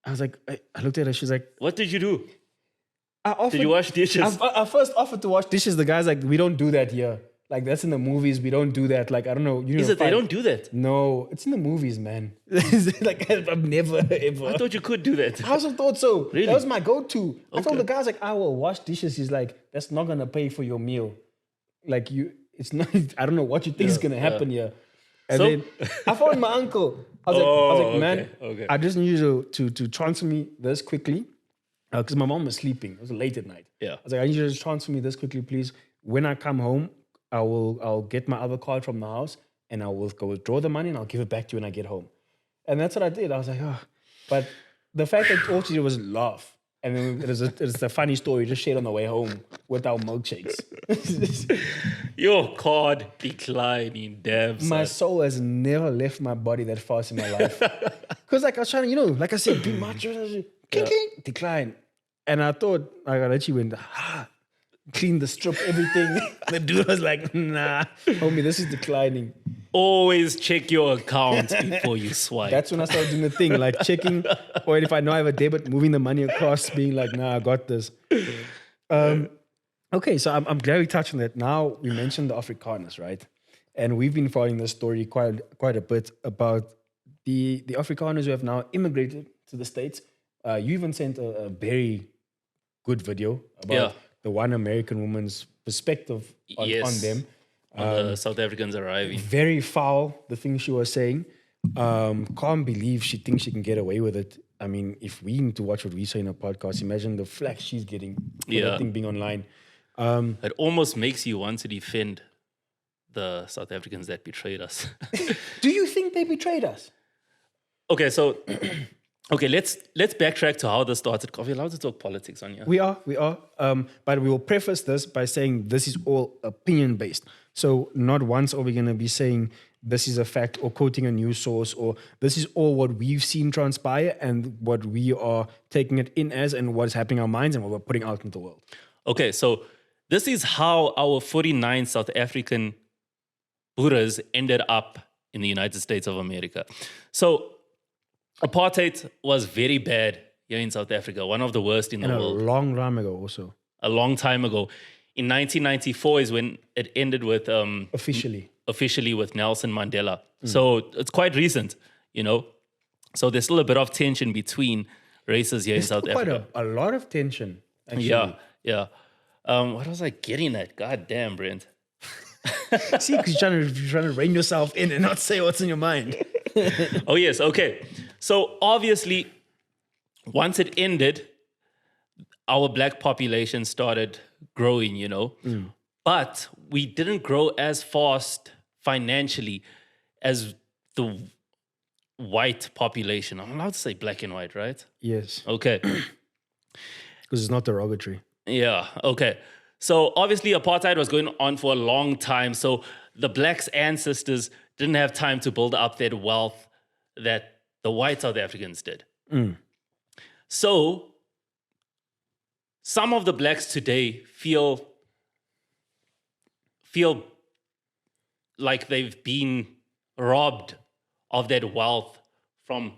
I was like, I looked at her. She's like, What did you do? I offered, Did you wash dishes? I first offered to wash dishes. The guy's like, we don't do that here. Like, that's in the movies. We don't do that. Like, I don't know. You know, Is it they don't do that? No, it's in the movies, man. Like, I've never, ever. I thought you could do that. I also thought so. Really? That was my go-to. I told Okay. the guys, like, I will wash dishes. He's like, that's not going to pay for your meal. Like, it's not, I don't know what you think is going to happen here. And So- then I phoned my uncle. I was like, man, okay. I just need you to transfer me this quickly. Because my mom was sleeping. It was late at night. Yeah. I was like, I need you to transfer me this quickly, please. When I come home, I'll get my other card from the house and I will go withdraw the money and I'll give it back to you when I get home. And that's what I did. I was like, oh. But the fact that all she did was laugh. And then it's a funny story just shared on the way home with our milkshakes. Your card declining, damn. My son. soul has never left my body that fast in my life. Because like I was trying to, you know, like I said, be macho, clink, clink, decline. And I thought, like, I actually went, clean the strip, everything. The dude was like, nah, homie, this is declining. Always check your account before you swipe. That's when I started doing the thing, like checking, or if I know I have a debit, moving the money across, being like, nah, I got this. Okay, so I'm glad we touched on that. Now, we mentioned the Afrikaners, right? And we've been following this story quite a bit about the Afrikaners who have now immigrated to the States. You even sent a very good video about the one American woman's perspective on them. On the South Africans arriving. Very foul, the things she was saying. Can't believe she thinks she can get away with it. I mean, if we need to watch what we say in a podcast, imagine the flack she's getting for that thing being online. It almost makes you want to defend the South Africans that betrayed us. Do you think they betrayed us? Okay, so let's backtrack to how this started. Are we allowed to talk politics on here? We are. But we will preface this by saying this is all opinion based. So not once are we going to be saying this is a fact or quoting a news source or this is all what we've seen transpire and what we are taking it in as and what's happening in our minds and what we're putting out into the world. Okay, so this is how our 49 South African Buddhas ended up in the United States of America. So apartheid was very bad here in South Africa, one of the worst in the And a world. long time ago also. A long time ago. In 1994 is when it ended with officially with Nelson Mandela. So it's quite recent, you know. So there's still a bit of tension between races here in South Africa. Quite a lot of tension, actually. Yeah. What was I getting at? God damn, Brent. See, because you're trying to rein yourself in and not say what's in your mind. Oh, yes. Okay. So obviously, once it ended, our black population started growing, you know. But we didn't grow as fast financially as the white population. I'm allowed to say black and white, right? Yes, Okay. because it's not derogatory. Yeah, okay. So obviously apartheid was going on for a long time. So the blacks' ancestors didn't have time to build up that wealth that the white South Africans did. So some of the blacks today feel like they've been robbed of that wealth from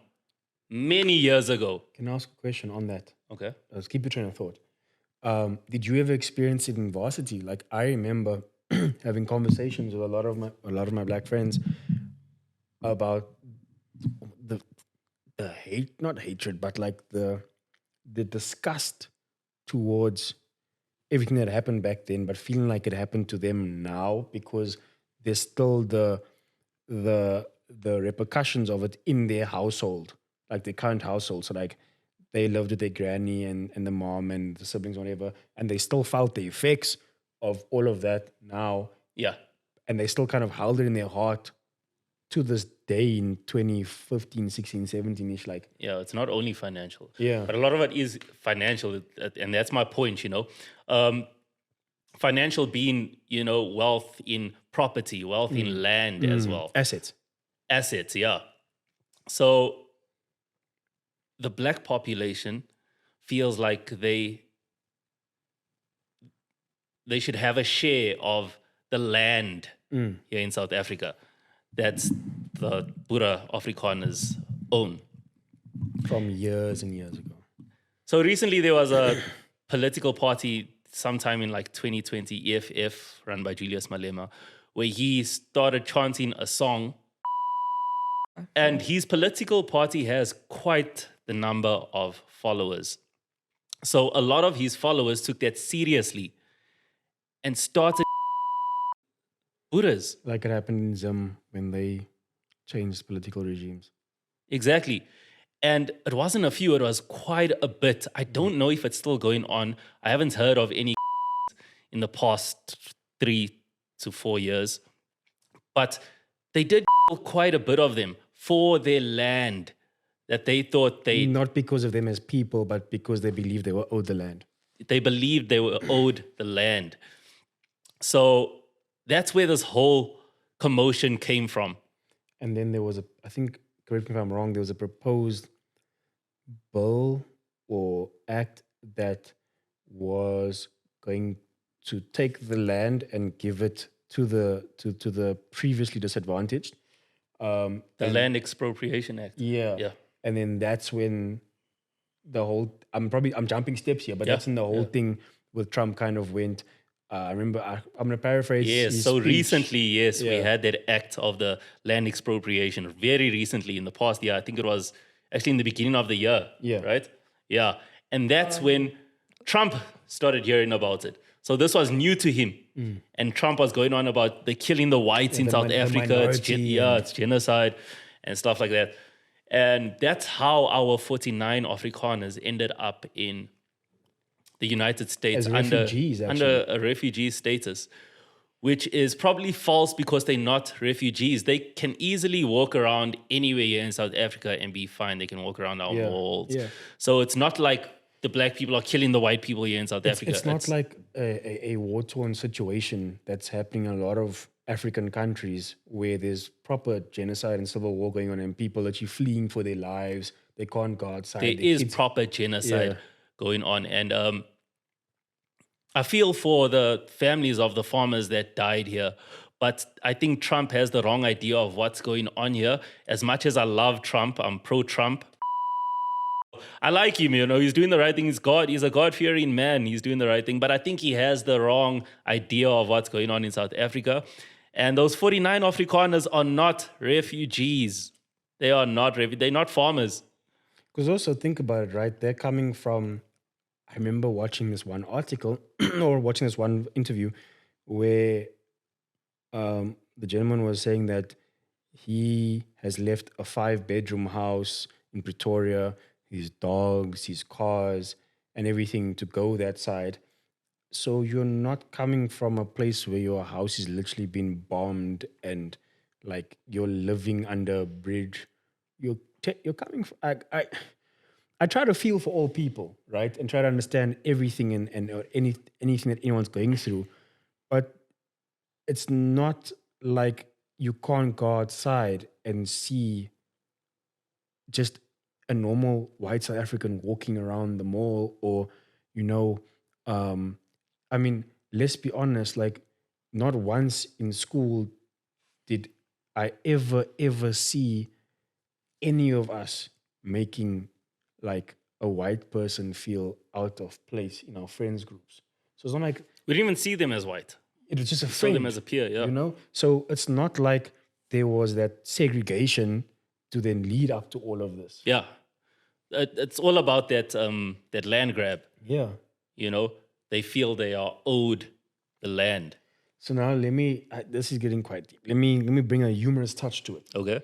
many years ago. Can I ask a question on that? Okay. Let's keep your train of thought. Did you ever experience it in varsity? Like I remember having conversations with a lot of my black friends about the hate, not hatred, but like the disgust towards everything that happened back then, but feeling like it happened to them now because there's still the repercussions of it in their household, like their current household. So like they lived with their granny and the mom and the siblings, whatever, and they still felt the effects of all of that now. Yeah. And they still kind of held it in their heart to this day in 2015, 16, 17-ish. Like, Yeah, it's not only financial. Yeah. But a lot of it is financial. And that's my point, you know. Financial being, you know, wealth in property, wealth in land as well. assets. Assets, yeah. So the black population feels like they should have a share of the land here in South Africa. That's the Boere Afrikaners own. From years and years ago. So recently there was a political party sometime in like 2020, EFF, run by Julius Malema, where he started chanting a song. And his political party has quite the number of followers. So a lot of his followers took that seriously and started Boeres. Like it happened in Zim when they changed political regimes. Exactly. And it wasn't a few, it was quite a bit. I don't know if it's still going on. I haven't heard of any in the past 3 to 4 years. But they did quite a bit of them for their land that they thought they... Not because of them as people, but because they believed they were owed the land. They believed they were owed the land. So that's where this whole commotion came from. And then there was I think, correct me if I'm wrong, there was a proposed bill or act that was going to take the land and give it to the previously disadvantaged. The Land Expropriation Act. Yeah. And then that's when the whole, I'm jumping steps here, but that's when the whole thing with Trump kind of went. I remember, I'm going to paraphrase. Yes, his so speech. recently, we had that act of the land expropriation very recently in the past year. I think it was actually in the beginning of the year, right? Yeah, and that's when Trump started hearing about it. So this was new to him. And Trump was going on about the killing the whites in South Africa. It's genocide and stuff like that. And that's how our 49 Afrikaners ended up in the United States under a refugee status, which is probably false because they're not refugees. They can easily walk around anywhere here in South Africa and be fine. They can walk around our malls. So it's not like the black people are killing the white people here in South Africa. It's not like a war-torn situation that's happening in a lot of African countries where there's proper genocide and civil war going on and people actually fleeing for their lives. They can't go outside. There is proper genocide going on. And I feel for the families of the farmers that died here. But I think Trump has the wrong idea of what's going on here. As much as I love Trump, I'm pro-Trump. I like him, he's doing the right thing. He's a God-fearing man. He's doing the right thing. But I think he has the wrong idea of what's going on in South Africa. And those 49 Afrikaners are not refugees. They are not they're not farmers. Because also think about it, right? They're coming from, I remember watching this one article or watching this one interview where the gentleman was saying that he has left a 5-bedroom house in Pretoria, his dogs, his cars, and everything to go that side. So you're not coming from a place where your house is literally been bombed and like you're living under a bridge. You're coming from, I try to feel for all people, right? And try to understand everything and anything that anyone's going through. But it's not like you can't go outside and see just a normal white South African walking around the mall or, I mean, let's be honest, like not once in school did I ever see any of us making like a white person feel out of place in our friends groups. So it's not like... We didn't even see them as white. It was just a We friend. saw them as a peer, So it's not like there was that segregation to then lead up to all of this. Yeah. It's all about that land grab. Yeah. They feel they are owed the land. So now this is getting quite deep. Let me bring a humorous touch to it. Okay.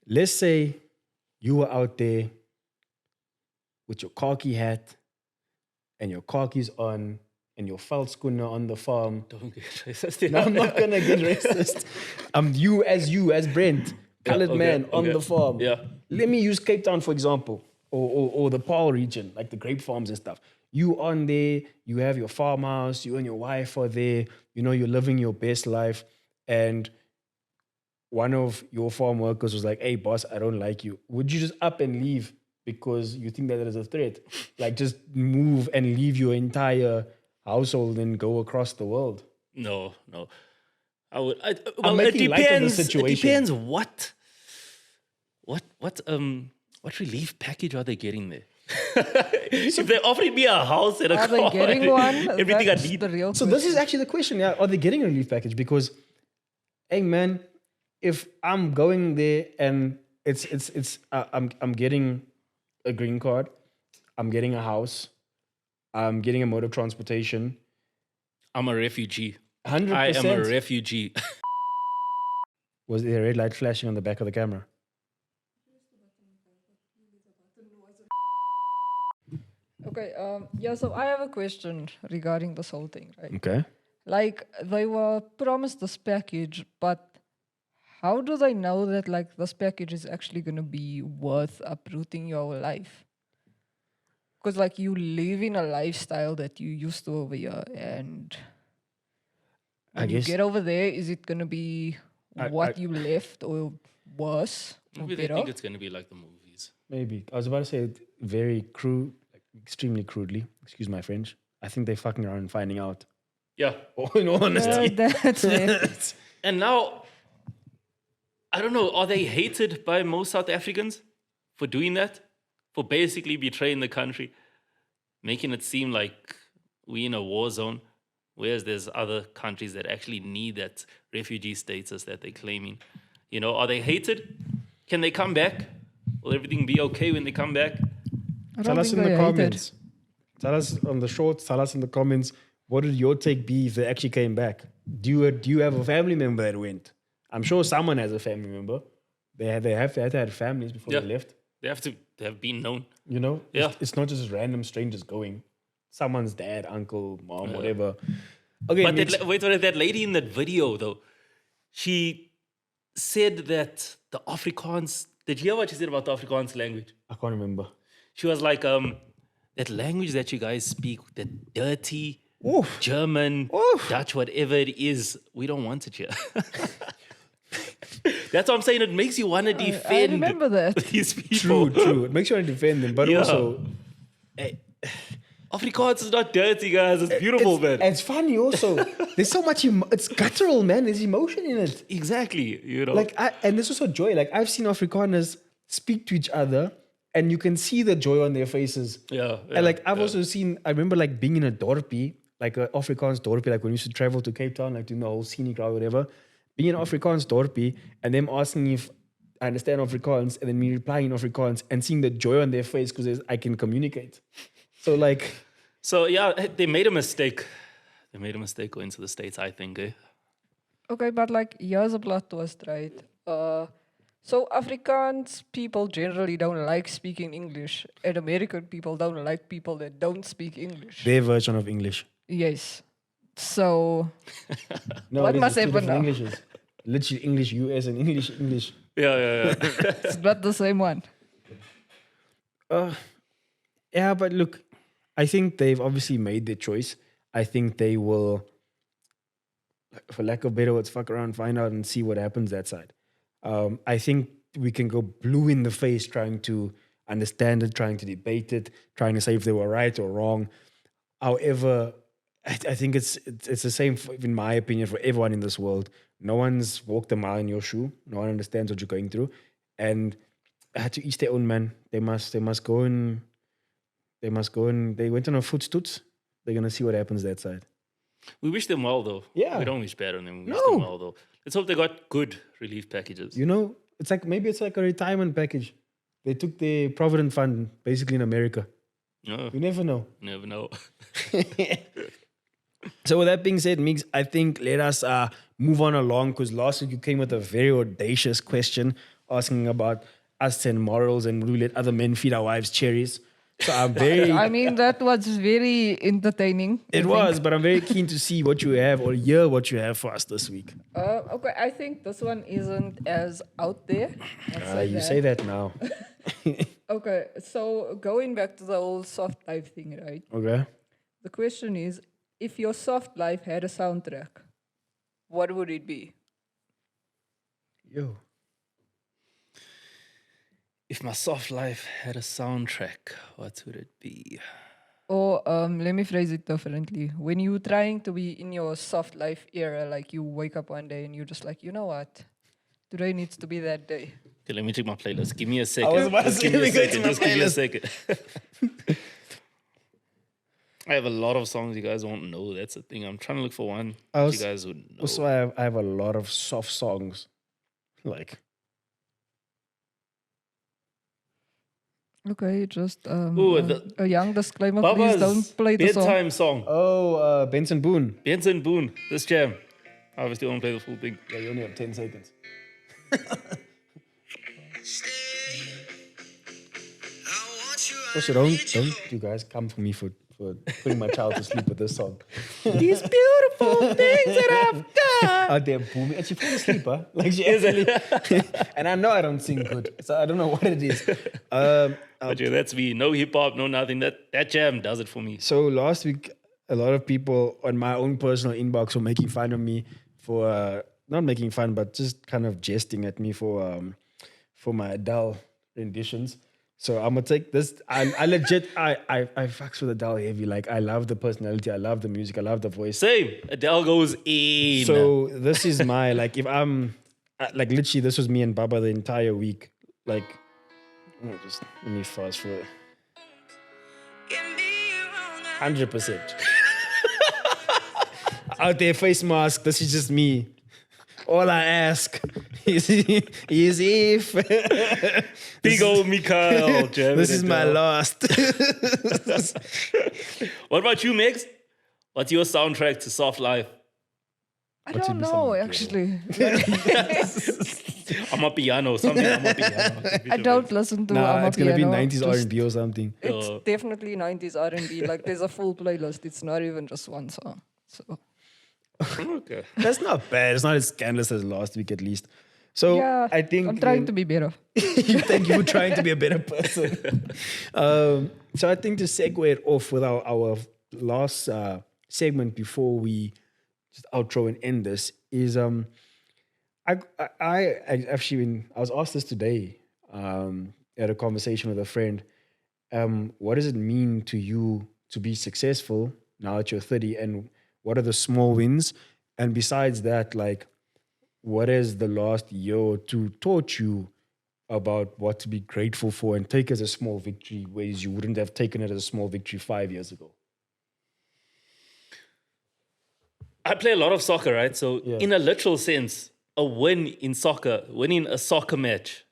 Let's say you were out there with your khaki hat and your khakis on and your veldskoene on the farm. Don't get racist. No, I'm not going to get racist. You as Brent, colored man on the farm. Yeah. Let me use Cape Town, for example, or the Paarl region, like the grape farms and stuff. You on there, you have your farmhouse, you and your wife are there, you're living your best life. And one of your farm workers was like, hey, boss, I don't like you. Would you just up and leave because you think that is a threat? Like just move and leave your entire household and go across the world. No. I would. Well, it making light of the depends. It situation. depends what relief package are they getting there? If they offered me a house and a Are car, they getting one? everything That's I need. the real So question. this is actually the question. Yeah, are they getting a relief package? Because, hey man, if I'm going there and I'm getting a green card, I'm getting a house, I'm getting a mode of transportation. I'm a refugee. 100%. I am a refugee. Was there a red light flashing on the back of the camera? Okay, yeah, so I have a question regarding this whole thing, right? Okay. Like, they were promised this package, but how do they know that, like, this package is actually going to be worth uprooting your life? Because, like, you live in a lifestyle that you used to over here, and when you guess- get over there, is it going to be what you left or worse or Maybe they better? think it's going to be like the movies. Maybe. I was about to say it very crude, like extremely crudely. Excuse my French. I think they're fucking around and finding out. Yeah. In all honesty. That's it. And now, I don't know, are they hated by most South Africans for doing that? For basically betraying the country, making it seem like we're in a war zone, whereas there's other countries that actually need that refugee status that they're claiming. You know, are they hated? Can they come back? Will everything be okay when they come back? I Tell don't us think in the they're hated. comments. Tell us on the shorts. Tell us in the comments. What would your take be if they actually came back? Do you have a family member that went? I'm sure someone has a family member. They have to have families before Yeah. they left. They have to have been known. You know? Yeah. It's not just random strangers going. Someone's dad, uncle, mom, whatever. Okay, But Mitch, wait, that lady in that video, though, she said that the Afrikaans, did you hear what she said about the Afrikaans language? I can't remember. She was like, that language that you guys speak, that dirty Oof. German, Oof. Dutch, whatever it is, we don't want it here. That's what I'm saying. It makes you want to I defend remember that. these people. True. It makes you want to defend them, but Yeah. also Afrikaans is not dirty, guys. It's beautiful, man. it's funny also. There's so much, it's guttural, man. There's emotion in it. Exactly. You know, And there's also joy. Like I've seen Afrikaners speak to each other and you can see the joy on their faces. yeah. And like I've also seen, I remember like being in a dorpie, like an Afrikaans dorpie, like when we used to travel to Cape Town, like doing the whole scenic route, whatever. Being in an Afrikaans dorpie and them asking if I understand Afrikaans and then me replying in Afrikaans and seeing the joy on their face because I can communicate. So like, So yeah, they made a mistake. They made a mistake going to the States, I think. Eh? Okay, but like, here's a plot twist, right? So Afrikaans people generally don't like speaking English, and American people don't like people that don't speak English. their version of English. Yes. So No, What it is, must it's two happen different now? Englishes. Literally English US and English. Yeah. it's not the same one. Yeah, but look, I think they've obviously made their choice. I think they will, for lack of better words, fuck around, find out, and see what happens that side. I think we can go blue in the face trying to understand it, trying to debate it, trying to say if they were right or wrong. However, I think it's the same, in my opinion, for everyone in this world. No one's walked a mile in your shoe. No one understands what you're going through, and to each their own, man. They must go and they went on a footstoots. They're gonna see what happens that side. We wish them well, though. Yeah. We don't wish bad on them. We wish No. them well, though. Let's hope they got good relief packages. You know, maybe it's like a retirement package. They took the Provident Fund basically in America. No, You never know. never know. So with that being said, Migs, I think let us move on along because last week you came with a very audacious question asking about us and morals and will we let other men feed our wives cherries. So I'm very... I mean, that was very entertaining. I It think. was, but I'm very keen to see what you have or hear what you have for us this week. Okay, I think this one isn't as out there. You say that now. Okay, so going back to the whole soft life thing, right? Okay. The question is, if your soft life had a soundtrack, what would it be? Yo. If my soft life had a soundtrack, what would it be? Or let me phrase it differently. When you're trying to be in your soft life era, like you wake up one day and you're just like, you know what? Today needs to be that day. Okay, let me check my playlist. Give me a second. was about to Just say, give me a let me go to second. my Just give me a playlist. second. I have a lot of songs you guys won't know. That's the thing. I'm trying to look for one that you guys would know. Also, I have a lot of soft songs. Like, Okay, just Ooh, a young disclaimer, please Baba's don't play the song. bedtime song. Benson Boone. Benson Boone. This jam. Obviously, I won't play the full thing. Yeah, you only have 10 seconds. Also, don't you guys come for me for putting my child to sleep with this song. These beautiful things that I've done. Out there booming. And she falls asleep, huh? Like she actually. And I know I don't sing good. So I don't know what it is. But yeah, that's me. No hip hop, no nothing. That jam does it for me. So last week, a lot of people on my own personal inbox were making fun of me for, not making fun, but just kind of jesting at me for my Adele renditions. So I'm gonna take this. I legit, I fucks with Adele heavy. Like I love the personality, I love the music, I love the voice. Same. Adele goes in. So this is my, like, if I'm, like literally this was me and Baba the entire week. Like, just let me fast forward. 100%. Out there, face mask. This is just me. All I ask is if Big old Michyle. this is my last. What about you, Megs? What's your soundtrack to soft life? I don't know, actually. I'm a piano. Something I'm a piano. I don't listen to Nah, it's gonna be Amapiano, 90s just- R&B or something. It's definitely 90s R&B. Like there's a full playlist. It's not even just one song. So Okay. That's not bad. It's not as scandalous as last week, at least. So yeah, I think I'm trying to be better. Thank you for trying to be a better person. So I think to segue it off with our last segment before we just outro and end this is I actually I was asked this today at a conversation with a friend. What does it mean to you to be successful now that you're 30, and what are the small wins? And besides that, like, what has the last year or two taught you about what to be grateful for and take as a small victory, ways you wouldn't have taken it as a small victory 5 years ago? I play a lot of soccer, right? So Yeah. in a literal sense, a win in soccer, winning a soccer match,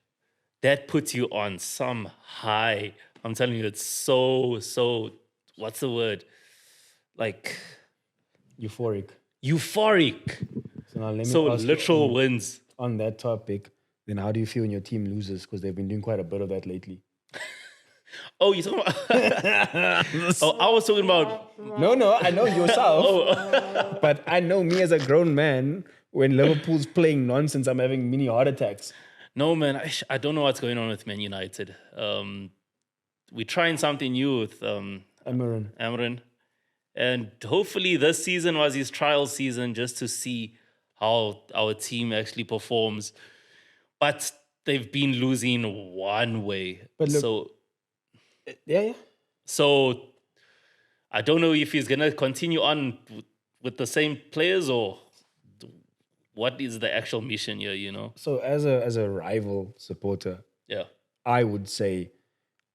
that puts you on some high. I'm telling you, it's so, what's the word? Like Euphoric. euphoric. So now let me So ask you literal wins. on that topic, then how do you feel when your team loses? Because they've been doing quite a bit of that lately. Oh, you're talking about... oh, I was talking about... No, I know yourself. But I know me as a grown man, when Liverpool's playing nonsense, I'm having mini heart attacks. No, man, I don't know what's going on with Man United. We're trying something new with Amrin. And hopefully this season was his trial season just to see how our team actually performs. But they've been losing one way. But look, so I don't know if he's going to continue on with the same players or what is the actual mission here, you know? So as a rival supporter, Yeah. I would say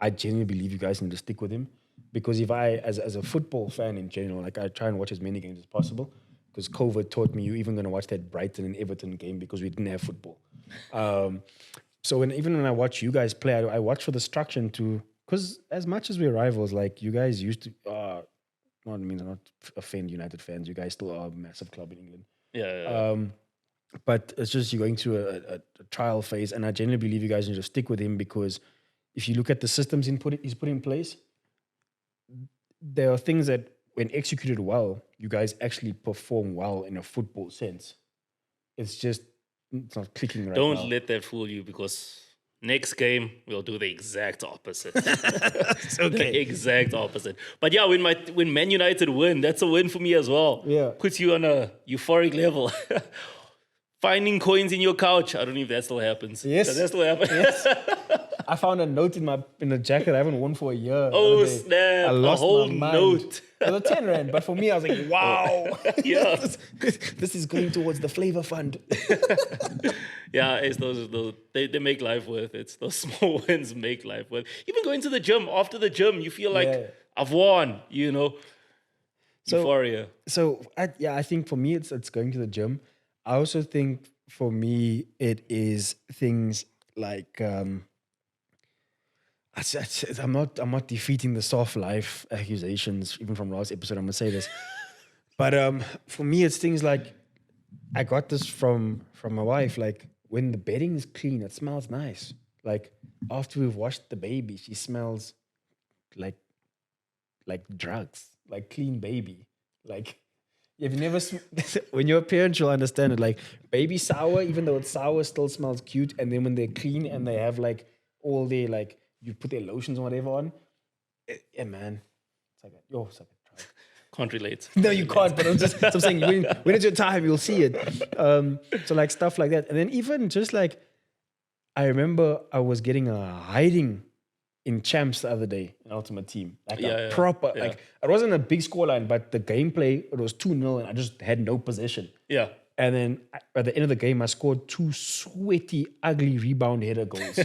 I genuinely believe you guys need to stick with him. Because if I, as a football fan in general, like I try and watch as many games as possible, because COVID taught me you're even going to watch that Brighton and Everton game because we didn't have football. So even when I watch you guys play, I watch for the structure to, because as much as we're rivals, like you guys used to, not offend United fans, you guys still are a massive club in England. Yeah. But it's just you're going through a trial phase, and I genuinely believe you guys need to stick with him because if you look at the systems he's put in place, there are things that, when executed well, you guys actually perform well in a football sense. It's not clicking right now. Don't let that fool you because next game we'll do the exact opposite. Okay. The exact opposite. But yeah, when Man United win, that's a win for me as well. Yeah. Puts you on a euphoric level. Finding coins in your couch. I don't know if that still happens. Yes. Does that still happen? Yes. I found a note in the jacket I haven't worn for a year. the Oh, other day. snap. I lost a whole my mind. note. It was 10 rand, but for me, I was like, wow. Yeah. this is going towards the flavor fund. Yeah, it's those they make life worth it. Those small wins make life worth. Even going to the gym, after the gym, you feel like Yeah. I've won, you know. Euphoria. So I think for me it's going to the gym. I also think for me it is things like I'm not defeating the soft life accusations even from last episode. I'm gonna say this, but for me it's things like I got this from my wife. Like when the bedding is clean, it smells nice. Like after we've washed the baby, she smells like drugs, like clean baby. Like you've never when you're a parent, you'll understand it. Like baby sour, even though it's sour, still smells cute. And then when they're clean and they have like all their like you put their lotions or whatever on, yeah, man, it's like it's like a drug. Can't relate. No, you can't. But I'm saying when it's your time, you'll see it. So like stuff like that, and then even just like I remember I was getting a hiding in champs the other day in Ultimate Team. Like a proper, like it wasn't a big scoreline, but the gameplay, it was 2-0 and I just had no possession. Yeah. And then at the end of the game, I scored 2 sweaty, ugly rebound header goals.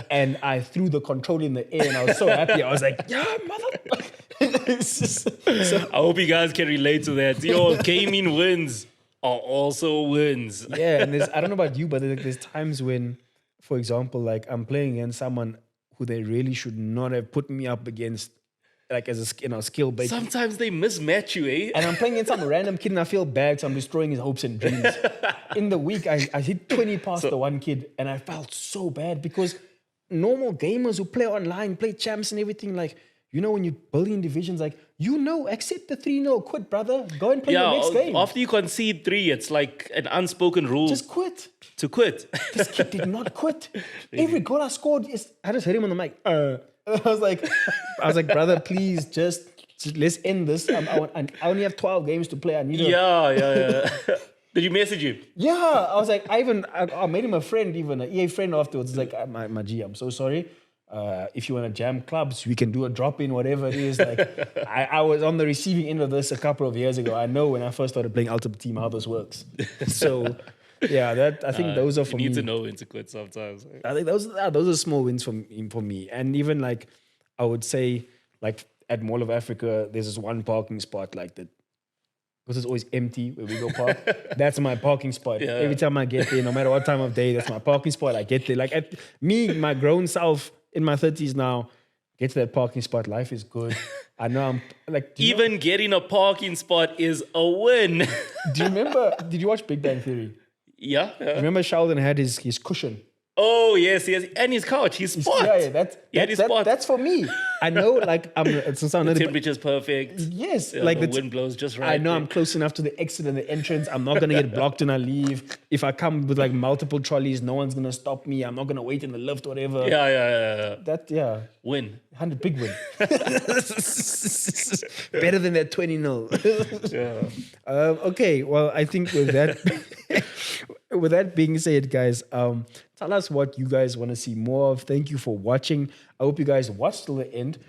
And I threw the control in the air and I was so happy. I was like, yeah, mother. So I hope you guys can relate to that. Your gaming wins are also wins. Yeah, and I don't know about you, but there's times when, for example, like I'm playing against someone who they really should not have put me up against, like as a skill base. Sometimes they mismatch you, eh? And I'm playing against some random kid and I feel bad, so I'm destroying his hopes and dreams. In the week, I hit 20 past the one kid and I felt so bad because normal gamers who play online, play champs and everything, like, you know, when you're building divisions, like, accept the 3-0, quit, brother. Go and play the next game. After you concede 3, it's like an unspoken rule. Just quit. To quit. This kid did not quit. Every goal I scored, I just hit him on the mic. I was like, brother, please just let's end this. I only have 12 games to play. I need Yeah. Did you message him? Yeah, I was like, I made him a friend, even an EA friend afterwards. It's like, my G, I'm so sorry. If you want to jam clubs, we can do a drop-in, whatever it is. Like, I was on the receiving end of this a couple of years ago. I know when I first started playing Ultimate Team how this works. So, yeah, I think those are for me. You need to know when to quit sometimes. I think those are small wins for me. And even like, I would say, like at Mall of Africa, there's this one parking spot like that. Because it's always empty where we go park. That's my parking spot. Yeah. Every time I get there, no matter what time of day, that's my parking spot. I get there. Like my grown self in my 30s now, get to that parking spot. Life is good. I know I'm like... Getting a parking spot is a win. Do you remember... Did you watch Big Bang Theory? Yeah. Remember Sheldon had his cushion? Oh, yes. And his couch, his spot. That's for me. I know, like, the temperature's perfect. Yes. Yeah, like the wind blows just right. I know I'm close enough to the exit and the entrance. I'm not going to get blocked when I leave. If I come with, like, multiple trolleys, no one's going to stop me. I'm not going to wait in the lift or whatever. Yeah. Win. 100 big win. Better than that 20-0. Yeah. Okay, well, I think with that being said, guys, tell us what you guys want to see more of. Thank you for watching. I hope you guys watched till the end.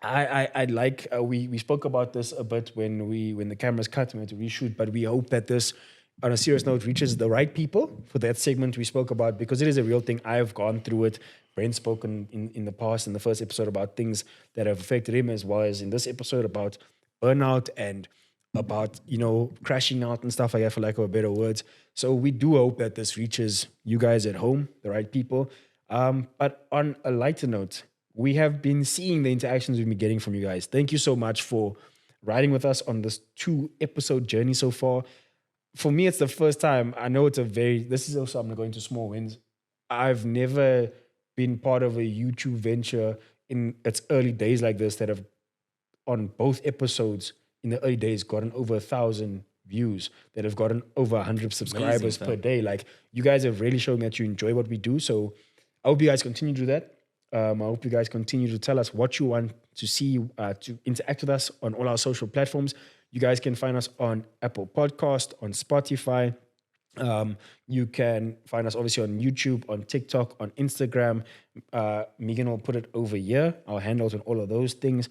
I'd like we spoke about this a bit when the cameras cut and we had to reshoot, but we hope that this, on a serious note, reaches the right people for that segment we spoke about, because it is a real thing. I've gone through it. Brent spoke in the past, in the first episode, about things that have affected him, as well as in this episode about burnout and about, crashing out and stuff like that, for lack of better words. So we do hope that this reaches you guys at home, the right people. But on a lighter note, we have been seeing the interactions we've been getting from you guys. Thank you so much for riding with us on this 2-episode journey so far. For me, it's the first time. I know this is also, I'm going to small wins. I've never been part of a YouTube venture in its early days like this that have, on both episodes in the early days, gotten over 1,000 views, that have gotten over 100 subscribers per day. Like, you guys have really shown that you enjoy what we do. So I hope you guys continue to do that. I hope you guys continue to tell us what you want to see, to interact with us on all our social platforms. You guys can find us on Apple Podcast, on Spotify, You can find us obviously on YouTube, on TikTok, on Instagram. Megan will put it over here, our handles and all of those things.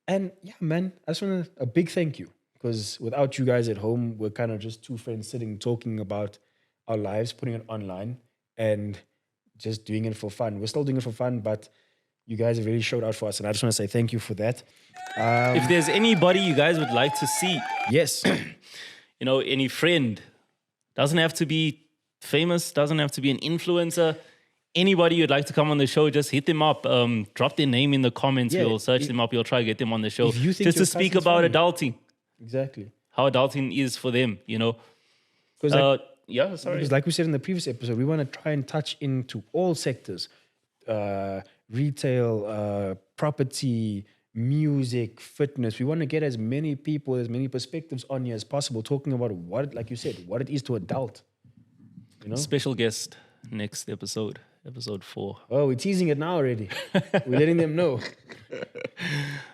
And yeah, man, I just want a big thank you, because without you guys at home, we're kind of just two friends sitting talking about our lives, putting it online and just doing it for fun. We're still doing it for fun, but you guys have really showed out for us. And I just want to say thank you for that. If there's anybody you guys would like to see, Yes. Any friend, doesn't have to be famous, doesn't have to be an influencer. Anybody you'd like to come on the show, just hit them up. Drop their name in the comments. Yeah, We'll search them up. We'll try to get them on the show. If you think Just to your speak cousin's about funny. adulting, Exactly. how adulting is for them, Because Yeah, sorry. Because like we said in the previous episode, we want to try and touch into all sectors. Retail, property, music, fitness. We want to get as many people, as many perspectives on here as possible, talking about what, like you said, what it is to adult. Special guest next episode 4. Oh, we're teasing it now already. We're letting them know.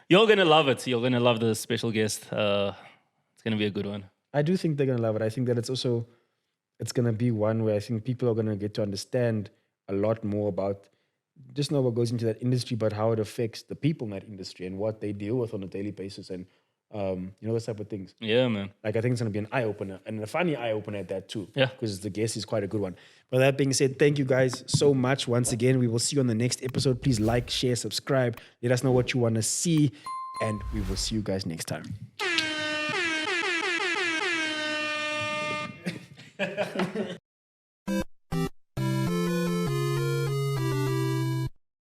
You're going to love it. You're going to love the special guest. It's going to be a good one. I do think they're going to love it. I think that it's going to be one where I think people are going to get to understand a lot more about just not what goes into that industry, but how it affects the people in that industry and what they deal with on a daily basis and, those type of things. Yeah, man. Like, I think it's going to be an eye-opener and a funny eye-opener at that too. Yeah. Because the guest is quite a good one. But that being said, thank you guys so much. Once again, we will see you on the next episode. Please like, share, subscribe. Let us know what you want to see. And we will see you guys next time.